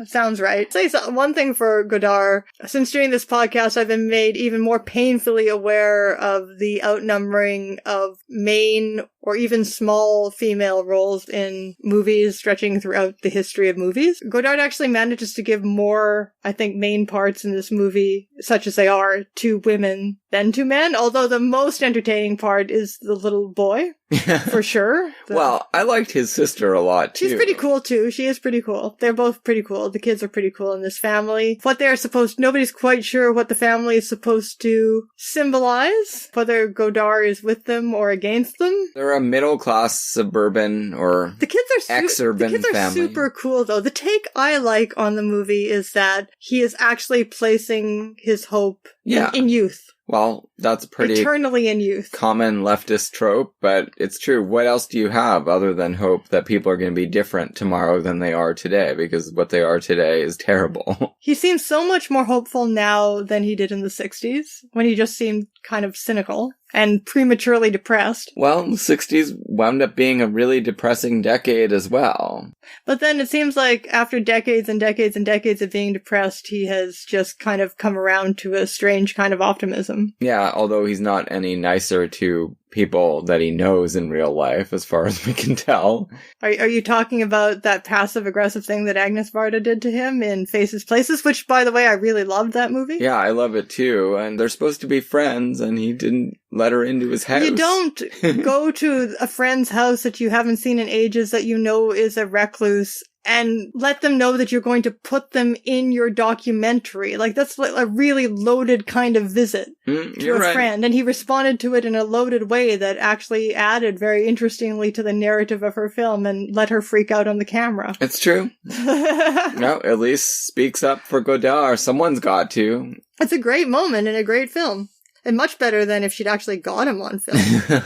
Speaker 3: Sounds right. Say one thing for Godard. Since doing this podcast, I've been made even more painfully aware of the outnumbering of main or even small female roles in movies stretching throughout the history of movies. Godard actually manages to give more, I think, main parts in this movie, such as they are, to women than to men, although the most entertaining part is the little boy, for sure.
Speaker 4: Well, I liked his sister a lot, too.
Speaker 3: She's pretty cool, too. She is pretty cool. They're both pretty cool. The kids are pretty cool in this family. What they're nobody's quite sure what the family is supposed to symbolize, whether Godard is with them or against them.
Speaker 4: They're a middle-class suburban or exurban
Speaker 3: The kids are
Speaker 4: family.
Speaker 3: super cool, though. The take I like on the movie is that he is actually placing his hope in youth.
Speaker 4: Well, that's pretty
Speaker 3: eternally in youth.
Speaker 4: Common leftist trope, but it's true. What else do you have other than hope that people are going to be different tomorrow than they are today? Because what they are today is terrible.
Speaker 3: He seems so much more hopeful now than he did in the 60s, when he just seemed kind of cynical and prematurely depressed.
Speaker 4: Well, the 60s wound up being a really depressing decade as well.
Speaker 3: But then it seems like after decades and decades and decades of being depressed, he has just kind of come around to a strange kind of optimism.
Speaker 4: Yeah, although he's not any nicer to people that he knows in real life, as far as we can tell.
Speaker 3: Are you talking about that passive-aggressive thing that Agnes Varda did to him in Faces Places, which, by the way, I really loved that movie?
Speaker 4: Yeah, I love it too, and they're supposed to be friends, and he didn't let her into his house.
Speaker 3: You don't go to a friend's house that you haven't seen in ages that you know is a recluse and let them know that you're going to put them in your documentary. Like, that's like a really loaded kind of visit to a friend. And he responded to it in a loaded way that actually added very interestingly to the narrative of her film and let her freak out on the camera.
Speaker 4: It's true. No, Elise speaks up for Godard. Someone's got to.
Speaker 3: It's a great moment in a great film. And much better than if she'd actually got him on film.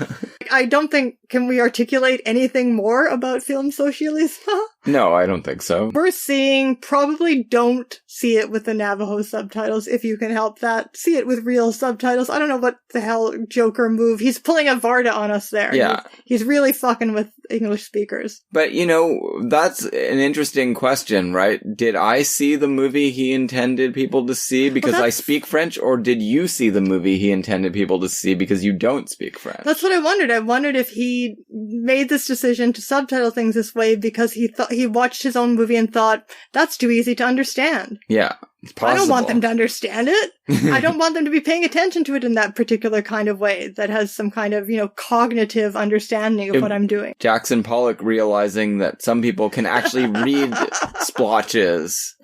Speaker 3: I don't think, can we articulate anything more about film socialisme?
Speaker 4: No, I don't think so.
Speaker 3: We're seeing, probably don't see it with the Navajo subtitles if you can help that. See it with real subtitles. I don't know what the hell Joker move. He's pulling a Varda on us there.
Speaker 4: Yeah.
Speaker 3: He's really fucking with English speakers.
Speaker 4: But, you know, that's an interesting question, right? Did I see the movie he intended people to see because I speak French, or did you see the movie he intended people to see because you don't speak French?
Speaker 3: That's what I wondered. I wondered if he made this decision to subtitle things this way because he thought he watched his own movie and thought, that's too easy to understand.
Speaker 4: Yeah. It's possible.
Speaker 3: I don't want them to understand it. I don't want them to be paying attention to it in that particular kind of way that has some kind of, cognitive understanding of what I'm doing.
Speaker 4: Jackson Pollock realizing that some people can actually read splotches.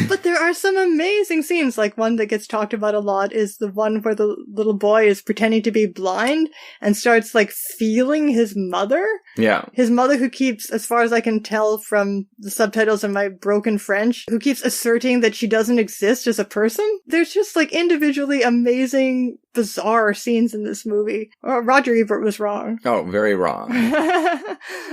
Speaker 3: But there are some amazing scenes. Like, one that gets talked about a lot is the one where the little boy is pretending to be blind and starts, feeling his mother.
Speaker 4: Yeah.
Speaker 3: His mother, who keeps, as far as I can tell from the subtitles in my broken French, who keeps asserting that she doesn't exist as a person. There's just individually amazing, bizarre scenes in this movie. Roger Ebert was wrong.
Speaker 4: Oh, very wrong.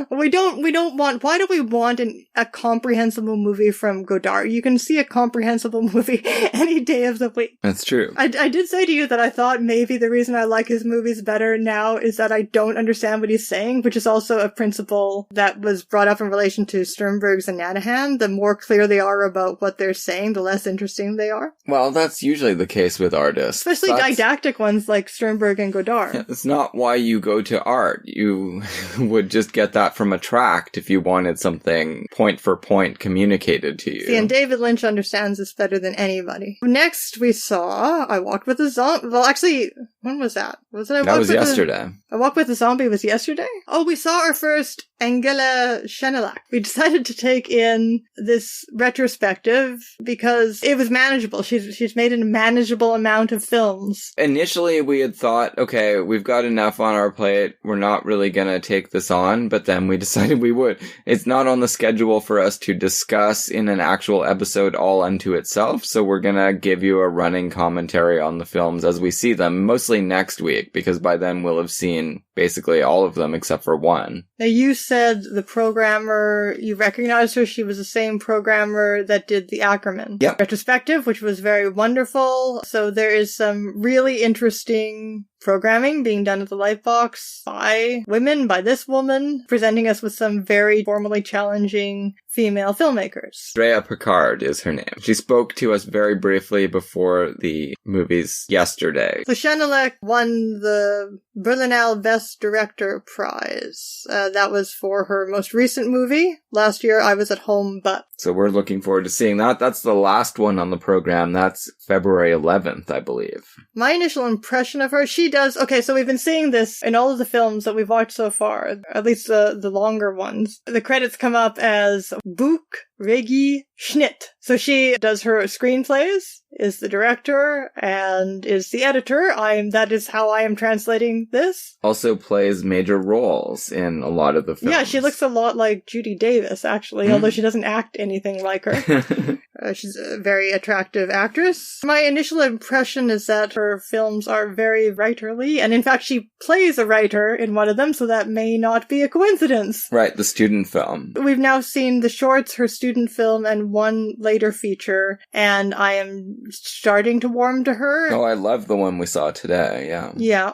Speaker 3: We don't want, why do we want a comprehensible movie from Godard? You can see a comprehensible movie any day of the week.
Speaker 4: That's true.
Speaker 3: I did say to you that I thought maybe the reason I like his movies better now is that I don't understand what he's saying, which is also a principle that was brought up in relation to Sternberg's and Nanahan. The more clear they are about what they're saying, the less interesting they are.
Speaker 4: Well, that's usually the case with artists.
Speaker 3: Especially didactic ones like Sternberg and Godard.
Speaker 4: It's not why you go to art. You would just get that from a tract if you wanted something point for point communicated to you.
Speaker 3: See, and David Lynch understands this better than anybody. Next we saw I Walked with a Zombie. Well, actually, when was that?
Speaker 4: That was yesterday.
Speaker 3: I Walked with a Zombie was yesterday? Oh, we saw our first Angela Schenelac. We decided to take in this retrospective because it was manageable. She's made a manageable amount of films.
Speaker 4: Initially, we had thought, okay, we've got enough on our plate. We're not really going to take this on, but then we decided we would. It's not on the schedule for us to discuss in an actual episode all unto itself, so we're going to give you a running commentary on the films as we see them, mostly next week. week, because by then we'll have seen basically all of them except for one.
Speaker 3: Now, you said the programmer, you recognized her. She was the same programmer that did the Ackerman retrospective, which was very wonderful. So there is some really interesting programming being done at the Lightbox by women, by this woman, presenting us with some very formally challenging female filmmakers.
Speaker 4: Drea Picard is her name. She spoke to us very briefly before the movies yesterday.
Speaker 3: So Jean-Luc won the Berlinale Best Director Prize. That was for her most recent movie. Last year, I Was at Home, But.
Speaker 4: So we're looking forward to seeing that. That's the last one on the program. That's February 11th, I believe.
Speaker 3: My initial impression of her, she does... Okay, so we've been seeing this in all of the films that we've watched so far, at least the longer ones. The credits come up as Buch, Regie, Schnitt. So she does her screenplays, is the director, and is the editor. That is how I am translating this.
Speaker 4: Also plays major roles in a lot of the films.
Speaker 3: Yeah, she looks a lot like Judy Davis, actually, although she doesn't act anything like her. She's a very attractive actress. My initial impression is that her films are very writerly, and in fact she plays a writer in one of them, so that may not be a coincidence.
Speaker 4: Right, the student film.
Speaker 3: We've now seen the shorts, her student film, and one later feature, and I am starting to warm to her.
Speaker 4: Oh, I love the one we saw today, yeah.
Speaker 3: Yeah,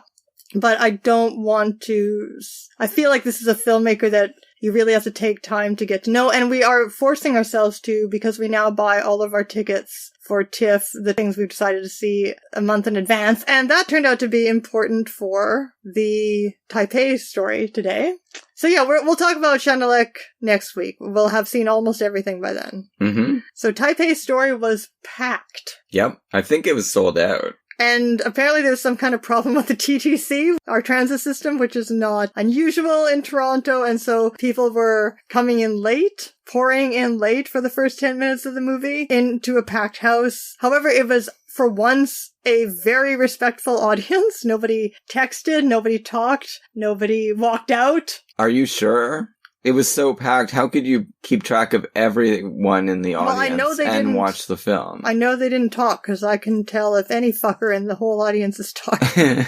Speaker 3: but I don't want to... I feel like this is a filmmaker that you really have to take time to get to know, and we are forcing ourselves to, because we now buy all of our tickets for TIFF, the things we've decided to see a month in advance, and that turned out to be important for the TAIPEI story today. So yeah, we'll talk about Jean-Luc next week. We'll have seen almost everything by then.
Speaker 4: Mm-hmm.
Speaker 3: So TAIPEI's story was packed.
Speaker 4: Yep, I think it was sold out.
Speaker 3: And apparently there's some kind of problem with the TTC, our transit system, which is not unusual in Toronto, and so people were coming in late, pouring in late for the first 10 minutes of the movie into a packed house. However, it was, for once, a very respectful audience. Nobody texted, nobody talked, nobody walked out.
Speaker 4: Are you sure? It was so packed. How could you keep track of everyone in the audience and watch the film?
Speaker 3: I know they didn't talk, because I can tell if any fucker in the whole audience is talking.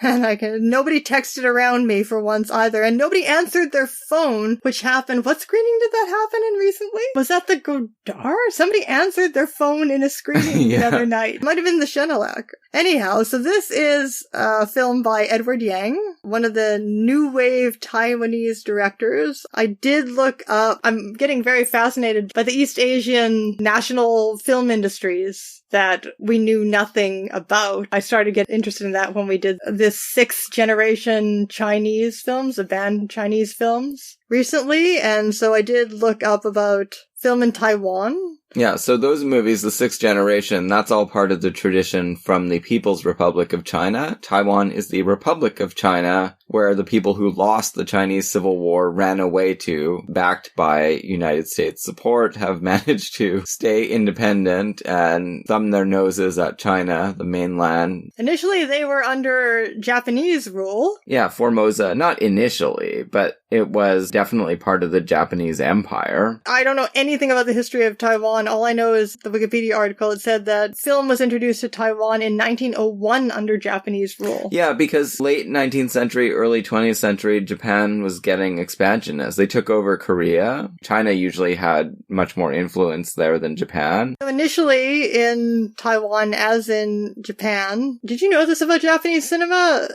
Speaker 3: And nobody texted around me for once either, and nobody answered their phone, which happened. What screening did that happen in recently? Was that the Godard? Somebody answered their phone in a screening the other night. Might have been the Jean-Luc. Anyhow, so this is a film by Edward Yang, one of the new wave Taiwanese directors. I did look up, I'm getting very fascinated by the East Asian national film industries that we knew nothing about. I started to get interested in that when we did this 6th generation Chinese films, the banned Chinese films recently, and so I did look up about film in Taiwan.
Speaker 4: Yeah, so those movies, the 6th generation, that's all part of the tradition from the People's Republic of China. Taiwan is the Republic of China, where the people who lost the Chinese Civil War ran away to, backed by United States support, have managed to stay independent and thumb their noses at China, the mainland.
Speaker 3: Initially, they were under Japanese rule.
Speaker 4: Yeah, Formosa, not initially, but it was definitely part of the Japanese Empire.
Speaker 3: I don't know anything about the history of Taiwan. All I know is the Wikipedia article. It said that film was introduced to Taiwan in 1901 under Japanese rule.
Speaker 4: Yeah, because late 19th century, early 20th century, Japan was getting expansionist. They took over Korea. China usually had much more influence there than Japan.
Speaker 3: So initially in Taiwan, as in Japan, did you know this about Japanese cinema?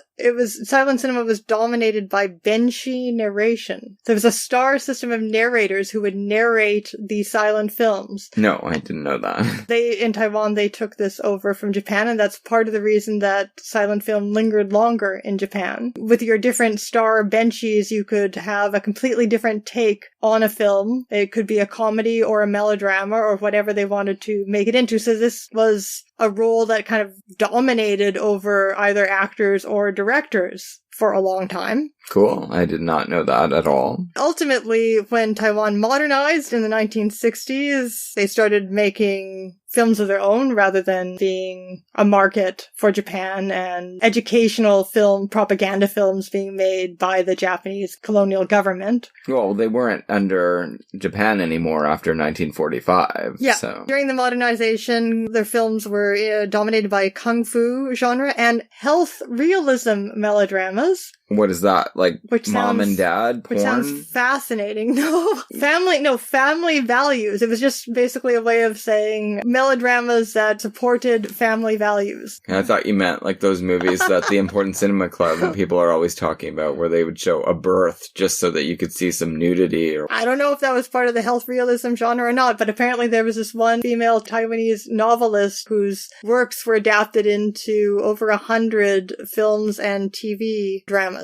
Speaker 3: Silent cinema was dominated by benshi narration. There was a star system of narrators who would narrate the silent films.
Speaker 4: No, I didn't know that.
Speaker 3: In Taiwan, they took this over from Japan, and that's part of the reason that silent film lingered longer in Japan. With your different star benchies, you could have a completely different take on a film. It could be a comedy or a melodrama or whatever they wanted to make it into. So this was a role that kind of dominated over either actors or directors for a long time.
Speaker 4: Cool. I did not know that at all.
Speaker 3: Ultimately, when Taiwan modernized in the 1960s, they started making films of their own rather than being a market for Japan, and educational film, propaganda films being made by the Japanese colonial government.
Speaker 4: Well, they weren't under Japan anymore after 1945.
Speaker 3: Yeah.
Speaker 4: So.
Speaker 3: During the modernization, their films were dominated by kung fu genre and health realism melodramas.
Speaker 4: What is that? Like mom and dad porn?
Speaker 3: Which sounds fascinating. Family values. It was just basically a way of saying melodramas that supported family values.
Speaker 4: I thought you meant like those movies that the Important Cinema Club and people are always talking about, where they would show a birth just so that you could see some nudity. Or
Speaker 3: I don't know if that was part of the health realism genre or not, but apparently there was this one female Taiwanese novelist whose works were adapted into over 100 films and TV dramas.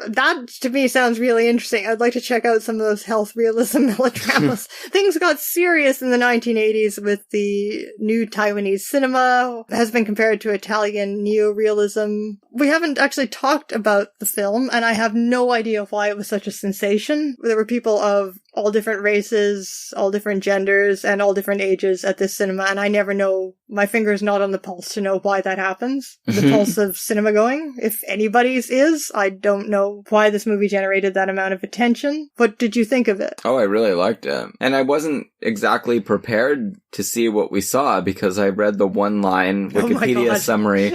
Speaker 3: That, to me, sounds really interesting. I'd like to check out some of those health realism melodramas. Things got serious in the 1980s with the new Taiwanese cinema. It has been compared to Italian neorealism. We haven't actually talked about the film, and I have no idea why it was such a sensation. There were people of all different races, all different genders, and all different ages at this cinema, and I never know, my finger's not on the pulse to know why that happens. The pulse of cinema going, if anybody's is. I don't know why this movie generated that amount of attention. What did you think of it?
Speaker 4: Oh, I really liked it. And I wasn't exactly prepared to see what we saw because I read the one-line Wikipedia summary,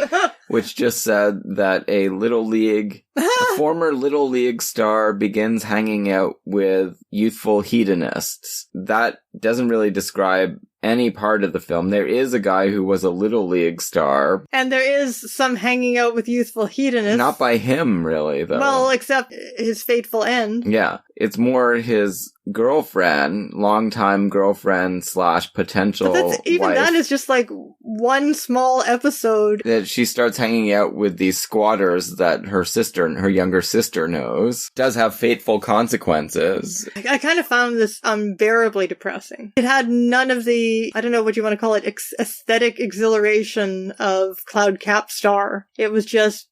Speaker 4: which just said that a former Little League star begins hanging out with youthful hedonists. That doesn't really describe any part of the film. There is a guy who was a Little League star.
Speaker 3: And there is some hanging out with youthful hedonists.
Speaker 4: Not by him, really, though.
Speaker 3: Well, except his fateful end.
Speaker 4: Yeah. It's more his girlfriend, longtime girlfriend / potential wife.
Speaker 3: That is just like one small episode.
Speaker 4: That she starts hanging out with these squatters that her younger sister knows. Does have fateful consequences.
Speaker 3: I kind of found this unbearably depressing. It had none of the, I don't know what you want to call it, aesthetic exhilaration of Cloud Cap Star. It was just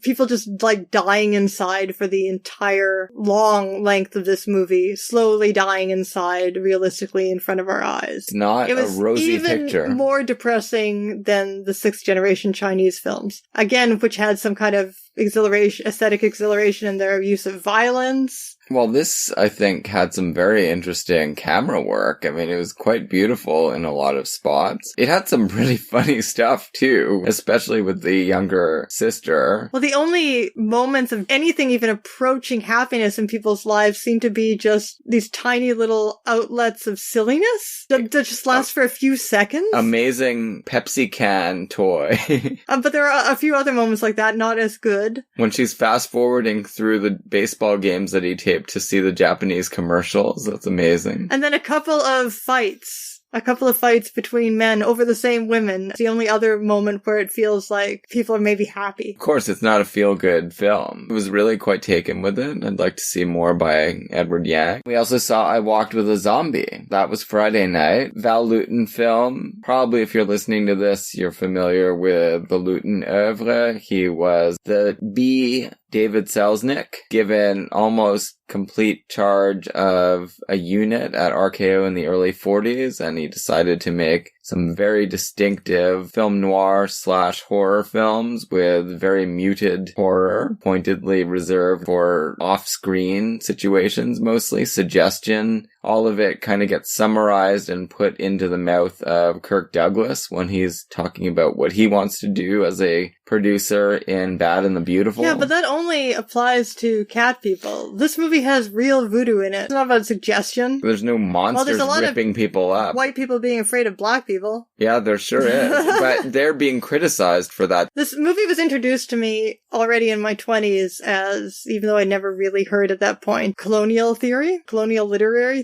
Speaker 3: people just like dying inside for the entire long length of this movie, slowly dying inside realistically in front of our eyes.
Speaker 4: It's not a rosy picture.
Speaker 3: It was even more depressing than the 6th generation Chinese films. Again, which had some kind of aesthetic exhilaration in their use of violence.
Speaker 4: Well, this, I think, had some very interesting camera work. I mean, it was quite beautiful in a lot of spots. It had some really funny stuff, too, especially with the younger sister.
Speaker 3: Well, the only moments of anything even approaching happiness in people's lives seem to be just these tiny little outlets of silliness that just last for a few seconds.
Speaker 4: Amazing Pepsi can toy.
Speaker 3: But there are a few other moments like that, not as good.
Speaker 4: When she's fast-forwarding through the baseball games that he taped to see the Japanese commercials. That's amazing.
Speaker 3: And then a couple of fights between men over the same women. It's the only other moment where it feels like people are maybe happy.
Speaker 4: Of course, it's not a feel-good film. I was really quite taken with it. I'd like to see more by Edward Yang. We also saw I Walked with a Zombie. That was Friday night. Val Lewton film. Probably if you're listening to this, you're familiar with the Lewton oeuvre. He was the B. David Selznick, given almost complete charge of a unit at RKO in the early 40s, and he decided to make some very distinctive film noir / horror films with very muted horror, pointedly reserved for off-screen situations, mostly suggestion. All of it kind of gets summarized and put into the mouth of Kirk Douglas when he's talking about what he wants to do as a producer in Bad and the Beautiful.
Speaker 3: Yeah, but that only applies to cat people. This movie has real voodoo in it. It's not about suggestion.
Speaker 4: There's no monsters ripping people up.
Speaker 3: White people being afraid of black people.
Speaker 4: Yeah, there sure is. But they're being criticized for that.
Speaker 3: This movie was introduced to me already in my 20s as, even though I never really heard at that point, colonial literary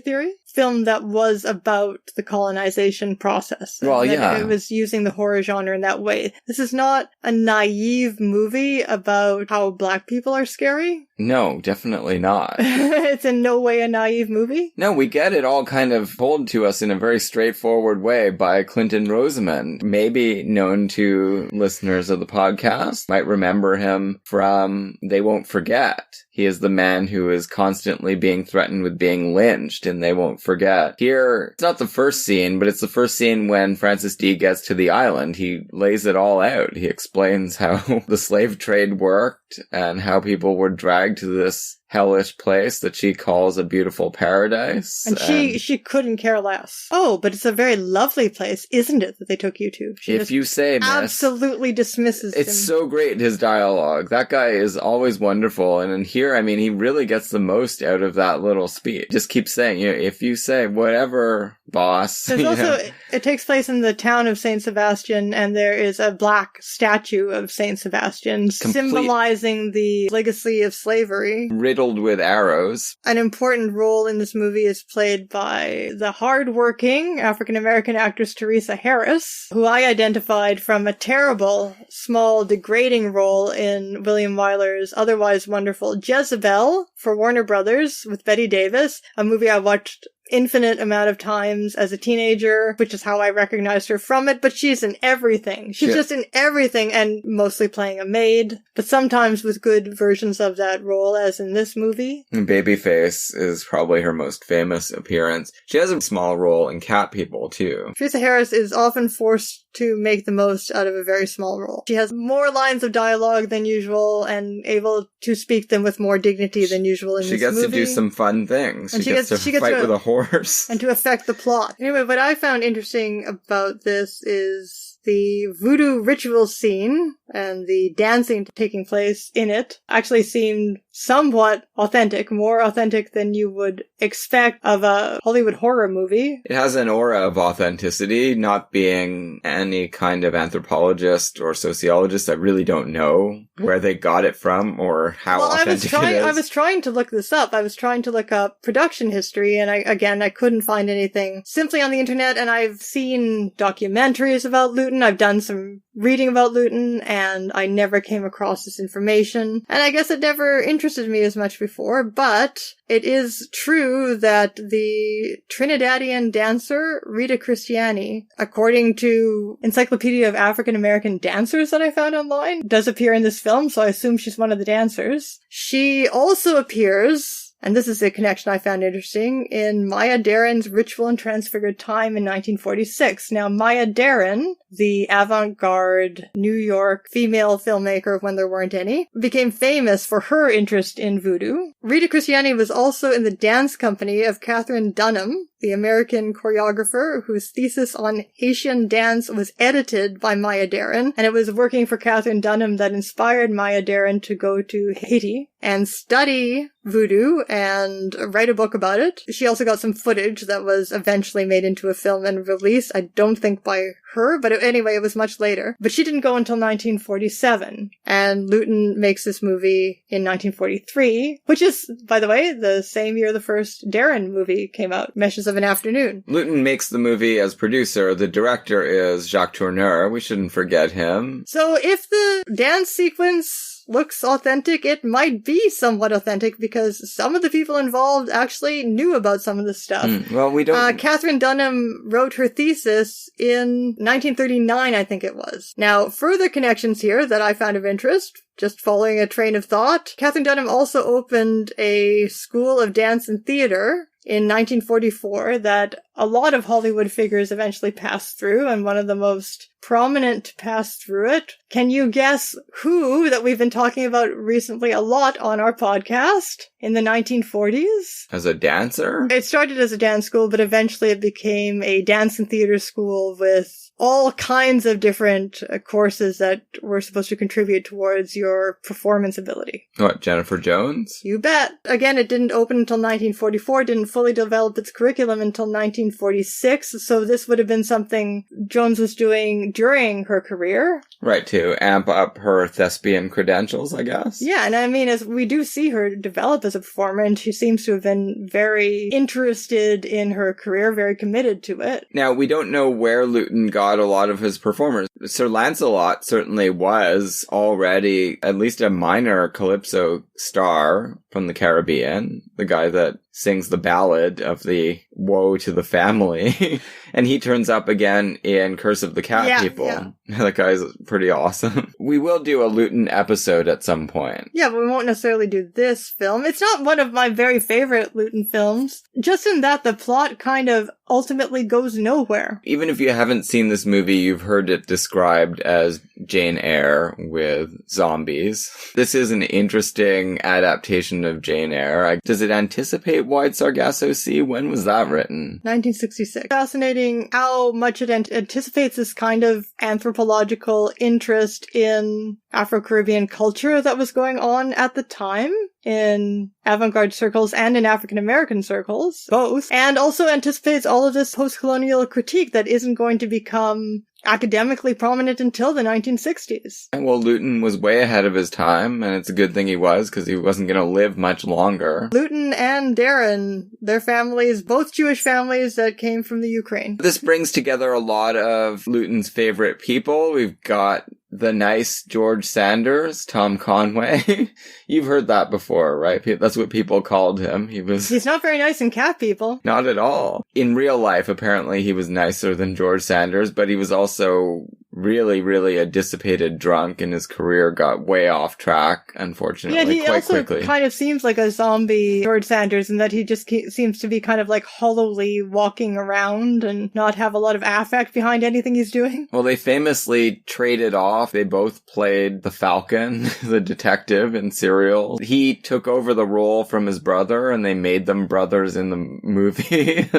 Speaker 3: theory. theory? Film that was about the colonization process.
Speaker 4: Well, yeah.
Speaker 3: It was using the horror genre in that way. This is not a naive movie about how black people are scary.
Speaker 4: No, definitely not.
Speaker 3: It's in no way a naive movie.
Speaker 4: No, we get it all kind of told to us in a very straightforward way by Clinton Rosamond. Maybe known to listeners of the podcast, might remember him from They Won't Forget. He is the man who is constantly being threatened with being lynched, and They Won't Forget. Here, it's not the first scene, but it's the first scene when Francis D gets to the island. He lays it all out. He explains how the slave trade worked and how people were dragged to this hellish place that she calls a beautiful paradise.
Speaker 3: And she couldn't care less. Oh, but it's a very lovely place, isn't it, that they took you to? She
Speaker 4: if you say, miss,
Speaker 3: absolutely dismisses
Speaker 4: it's
Speaker 3: him.
Speaker 4: so great, his dialogue. That guy is always wonderful. And in here, I mean, he really gets the most out of that little speech. Just keeps saying, you know, if you say whatever, boss.
Speaker 3: There's also, it takes place in the town of Saint Sebastian, and there is a black statue of Saint Sebastian symbolizing the legacy of slavery.
Speaker 4: Riddled with arrows.
Speaker 3: An important role in this movie is played by the hard-working African-American actress Theresa Harris, who I identified from a terrible, small, degrading role in William Wyler's otherwise wonderful Jezebel for Warner Brothers with Bette Davis, a movie I watched infinite amount of times as a teenager, which is how I recognized her from it, but she's in everything. She's just in everything, and mostly playing a maid, but sometimes with good versions of that role, as in this movie.
Speaker 4: Babyface is probably her most famous appearance. She has a small role in Cat People, too.
Speaker 3: Theresa Harris is often forced to make the most out of a very small role. She has more lines of dialogue than usual, and able to speak them with more dignity than usual in this movie.
Speaker 4: She gets to do some fun things. She gets to fight with a horse.
Speaker 3: And to affect the plot. Anyway, what I found interesting about this is the voodoo ritual scene and the dancing taking place in it actually seemed somewhat authentic, more authentic than you would expect of a Hollywood horror movie.
Speaker 4: It has an aura of authenticity, not being any kind of anthropologist or sociologist. I really don't know where they got it from or how authentic it is.
Speaker 3: I was trying to look this up. I was trying to look up production history, and I couldn't find anything simply on the internet, and I've seen documentaries about Luton. I've done some reading about Luton, and I never came across this information. And I guess it never interested me as much before, but it is true that the Trinidadian dancer Rita Christiani, according to Encyclopedia of African American Dancers that I found online, does appear in this film, so I assume she's one of the dancers. She also appears, and this is a connection I found interesting, in Maya Deren's Ritual and Transfigured Time in 1946. Now, Maya Deren, the avant-garde New York female filmmaker when there weren't any, became famous for her interest in voodoo. Rita Christiani was also in the dance company of Katherine Dunham, the American choreographer whose thesis on Haitian dance was edited by Maya Deren, and it was working for Katherine Dunham that inspired Maya Deren to go to Haiti and study voodoo and write a book about it. She also got some footage that was eventually made into a film and released, I don't think by her, but anyway, it was much later. But she didn't go until 1947, and Luton makes this movie in 1943, which is, by the way, the same year the first Deren movie came out, Meshes of an Afternoon.
Speaker 4: Luton makes the movie as producer. The director is Jacques Tourneur. We shouldn't forget him.
Speaker 3: So if the dance sequence looks authentic, it might be somewhat authentic because some of the people involved actually knew about some of this stuff.
Speaker 4: Well, we don't...
Speaker 3: Katherine Dunham wrote her thesis in 1939, I think it was. Now, further connections here that I found of interest, just following a train of thought. Katherine Dunham also opened a school of dance and theater in 1944 that a lot of Hollywood figures eventually passed through, and one of the most prominent to pass through it. Can you guess who that we've been talking about recently a lot on our podcast in the 1940s?
Speaker 4: As a dancer?
Speaker 3: It started as a dance school, but eventually it became a dance and theater school with all kinds of different courses that were supposed to contribute towards your performance ability.
Speaker 4: What, Jennifer Jones?
Speaker 3: You bet. Again, it didn't open until 1944, didn't fully develop its curriculum until 1946, so this would have been something Jones was doing during her career.
Speaker 4: Right, to amp up her thespian credentials, I guess.
Speaker 3: Yeah, and I mean, as we do see her develop as a performer, and she seems to have been very interested in her career, very committed to it.
Speaker 4: Now, we don't know where Luton got a lot of his performers. Sir Lancelot certainly was already at least a minor calypso star from the Caribbean, the guy that sings the ballad of the woe to the family. And he turns up again in Curse of the Cat People. Yeah. That guy's pretty awesome. We will do a Luton episode at some point.
Speaker 3: Yeah, but we won't necessarily do this film. It's not one of my very favorite Luton films, just in that the plot kind of ultimately goes nowhere.
Speaker 4: Even if you haven't seen this movie, you've heard it described as Jane Eyre with zombies. This is an interesting adaptation of Jane Eyre. Does it anticipate Wide Sargasso Sea? When was that written?
Speaker 3: 1966. Fascinating how much it anticipates this kind of anthropological interest in Afro-Caribbean culture that was going on at the time in avant-garde circles and in African-American circles, both, and also anticipates all of this post-colonial critique that isn't going to become academically prominent until the 1960s.
Speaker 4: Well, Luton was way ahead of his time, and it's a good thing he was, because he wasn't going to live much longer.
Speaker 3: Luton and Deren, their families, both Jewish families that came from the Ukraine.
Speaker 4: This brings together a lot of Luton's favorite people. We've got the nice George Sanders, Tom Conway. You've heard that before, right? That's what people called him.
Speaker 3: He's not very nice in Cat People.
Speaker 4: Not at all. In real life, apparently, he was nicer than George Sanders, but he was also really, really a dissipated drunk, and his career got way off track, unfortunately,
Speaker 3: yeah, he
Speaker 4: quite
Speaker 3: also
Speaker 4: quickly.
Speaker 3: Kind of seems like a zombie George Sanders in that he just seems to be kind of like hollowly walking around and not have a lot of affect behind anything he's doing.
Speaker 4: Well, they famously traded off. They both played the Falcon, the detective in Serial. He took over the role from his brother, and they made them brothers in the movie.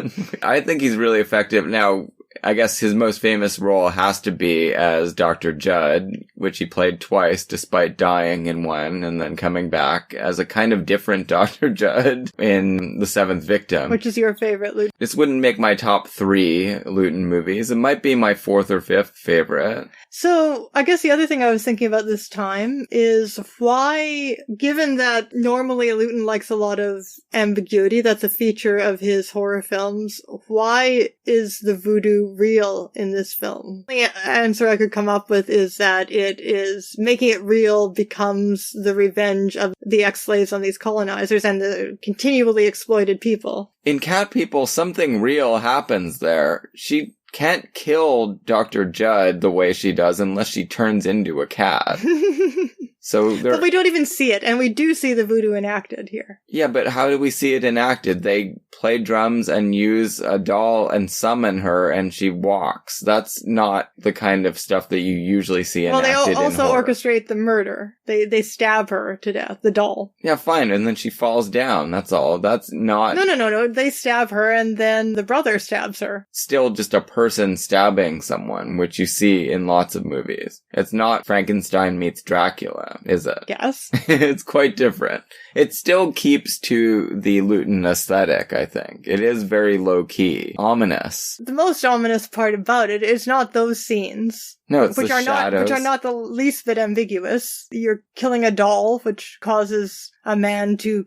Speaker 4: I think he's really effective. Now, I guess his most famous role has to be as Dr. Judd, which he played twice despite dying in one and then coming back as a kind of different Dr. Judd in The Seventh Victim.
Speaker 3: Which is your favorite Luton?
Speaker 4: This wouldn't make my top 3 Luton movies. It might be my 4th or 5th favorite.
Speaker 3: So, I guess the other thing I was thinking about this time is why, given that normally Luton likes a lot of ambiguity, that's a feature of his horror films, why is the voodoo real in this film? The answer I could come up with is that it is making it real becomes the revenge of the ex-slaves on these colonizers and the continually exploited people.
Speaker 4: In Cat People, something real happens there. She can't kill Dr. Judd the way she does unless she turns into a cat. But
Speaker 3: we don't even see it, and we do see the voodoo enacted here.
Speaker 4: Yeah, but how do we see it enacted? They play drums and use a doll and summon her, and she walks. That's not the kind of stuff that you usually see enacted in horror.
Speaker 3: Well, they also orchestrate the murder. They stab her to death, the doll.
Speaker 4: Yeah, fine, and then she falls down, that's all. That's not...
Speaker 3: No. They stab her, and then the brother stabs her.
Speaker 4: Still just a person stabbing someone, which you see in lots of movies. It's not Frankenstein meets Dracula, is it?
Speaker 3: Yes.
Speaker 4: It's quite different. It still keeps to the Luton aesthetic, I think. It is very low-key. Ominous.
Speaker 3: The most ominous part about it is not those scenes.
Speaker 4: No, it's the shadows.
Speaker 3: Which are not the least bit ambiguous. You're killing a doll, which causes a man to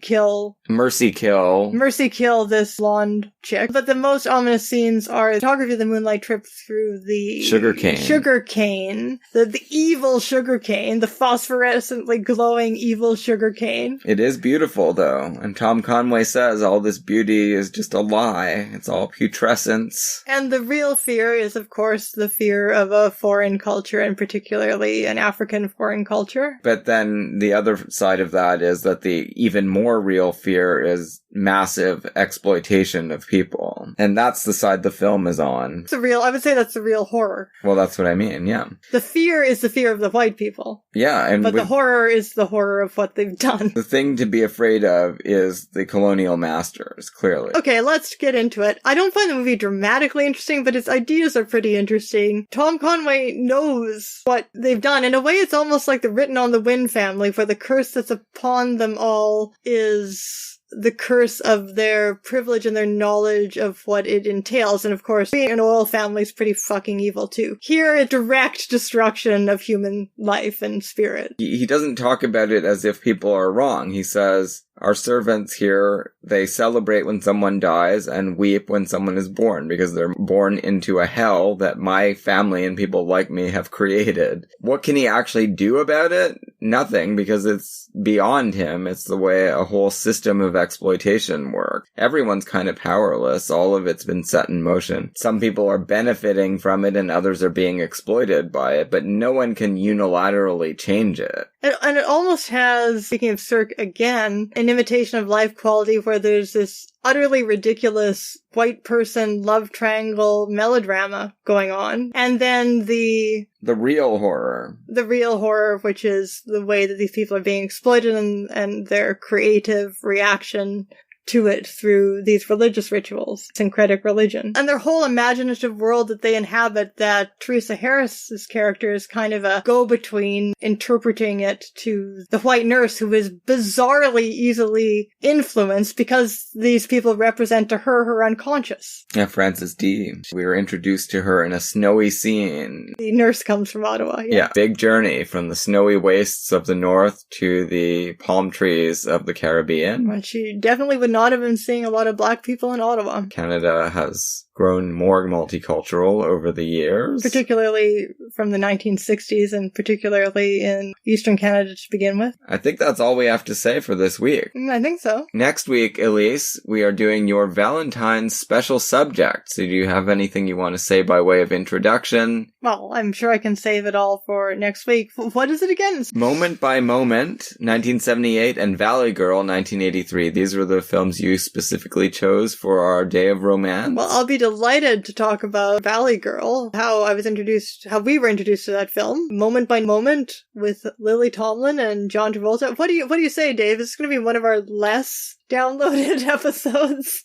Speaker 4: Mercy kill
Speaker 3: this blonde chick. But the most ominous scenes are the photography of the moonlight trip through the sugarcane. The evil sugarcane, the phosphorescently glowing evil sugarcane.
Speaker 4: It is beautiful, though. And Tom Conway says all this beauty is just a lie. It's all putrescence.
Speaker 3: And the real fear is, of course, the fear of a foreign culture, and particularly an African foreign culture.
Speaker 4: But then the other side of that is that the even more real fear is massive exploitation of people. And that's the side the film is on.
Speaker 3: I would say that's the real horror.
Speaker 4: Well, that's what I mean, yeah.
Speaker 3: The fear is the fear of the white people.
Speaker 4: Yeah.
Speaker 3: But the horror is the horror of what they've done.
Speaker 4: The thing to be afraid of is the colonial masters, clearly.
Speaker 3: Okay, let's get into it. I don't find the movie dramatically interesting, but its ideas are pretty interesting. Tom Conway knows what they've done. In a way, it's almost like the Written on the Wind family, where the curse that's upon them all is the curse of their privilege and their knowledge of what it entails. And of course, being an oil family is pretty fucking evil too. Here, a direct destruction of human life and spirit.
Speaker 4: He doesn't talk about it as if people are wrong. He says, our servants here, they celebrate when someone dies and weep when someone is born because they're born into a hell that my family and people like me have created. What can he actually do about it? Nothing, because it's beyond him. It's the way a whole system of exploitation works. Everyone's kind of powerless. All of it's been set in motion. Some people are benefiting from it and others are being exploited by it, but no one can unilaterally change it.
Speaker 3: And it almost has, speaking of Cirque again, an imitation of life quality where there's this utterly ridiculous white person love triangle melodrama going on. And then the
Speaker 4: real horror.
Speaker 3: The real horror, which is the way that these people are being exploited and their creative reaction to it through these religious rituals, syncretic religion. And their whole imaginative world that they inhabit, that Theresa Harris's character is kind of a go-between, interpreting it to the white nurse who is bizarrely easily influenced because these people represent to her her unconscious.
Speaker 4: Yeah, Frances D. We were introduced to her in a snowy scene.
Speaker 3: The nurse comes from Ottawa.
Speaker 4: Yeah, big journey from the snowy wastes of the north to the palm trees of the Caribbean.
Speaker 3: And she definitely would not have been seeing a lot of black people in Ottawa.
Speaker 4: Canada has grown more multicultural over the years.
Speaker 3: Particularly from the 1960s and particularly in Eastern Canada to begin with.
Speaker 4: I think that's all we have to say for this week.
Speaker 3: I think so.
Speaker 4: Next week, Elise, we are doing your Valentine's special subject. So do you have anything you want to say by way of introduction?
Speaker 3: Well, I'm sure I can save it all for next week. What is it again?
Speaker 4: Moment by Moment, 1978, and Valley Girl, 1983. These were the films you specifically chose for our Day of Romance.
Speaker 3: Well, I'll be delighted to talk about Valley Girl, how we were introduced to that film, Moment by Moment, with Lily Tomlin and John Travolta. What do you say, Dave? This is going to be one of our less downloaded episodes.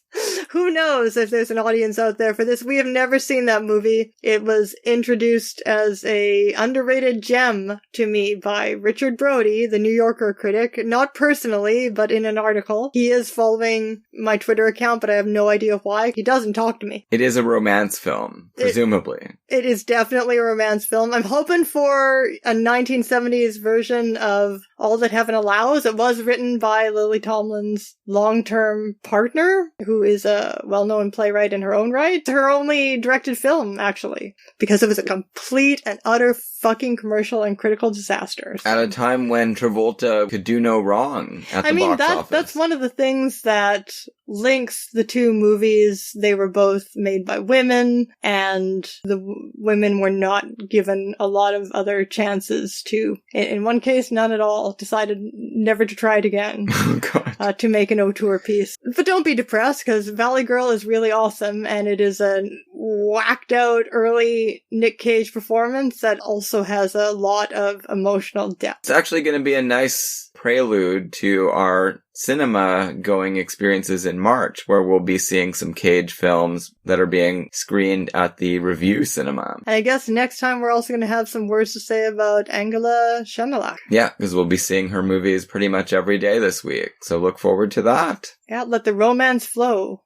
Speaker 3: Who knows if there's an audience out there for this? We have never seen that movie. It was introduced as a underrated gem to me by Richard Brody, the New Yorker critic, not personally, but in an article. He is following my Twitter account, but I have no idea why. He doesn't talk to me.
Speaker 4: It is a romance film, presumably.
Speaker 3: It is definitely a romance film. I'm hoping for a 1970s version of All That Heaven Allows. It was written by Lily Tomlin's long-term partner, who is a well-known playwright in her own right. Her only directed film, actually, because it was a complete and utter fucking commercial and critical disaster.
Speaker 4: At a time when Travolta could do no wrong at the box office.
Speaker 3: That's one of the things that links the two movies. They were both made by women, and the women were not given a lot of other chances to, in one case, none at all, decided never to try it again.
Speaker 4: Oh, God.
Speaker 3: To make an auteur piece. But don't be depressed, because Valley Girl is really awesome, and it is a whacked out early Nick Cage performance that also has a lot of emotional depth.
Speaker 4: It's actually going to be a nice prelude to our cinema going experiences in March, where we'll be seeing some Cage films that are being screened at the Review Cinema.
Speaker 3: And I guess next time we're also going to have some words to say about Angela Schenelach.
Speaker 4: Yeah, because we'll be seeing her movies pretty much every day this week, so look forward to that.
Speaker 3: Yeah, let the romance flow.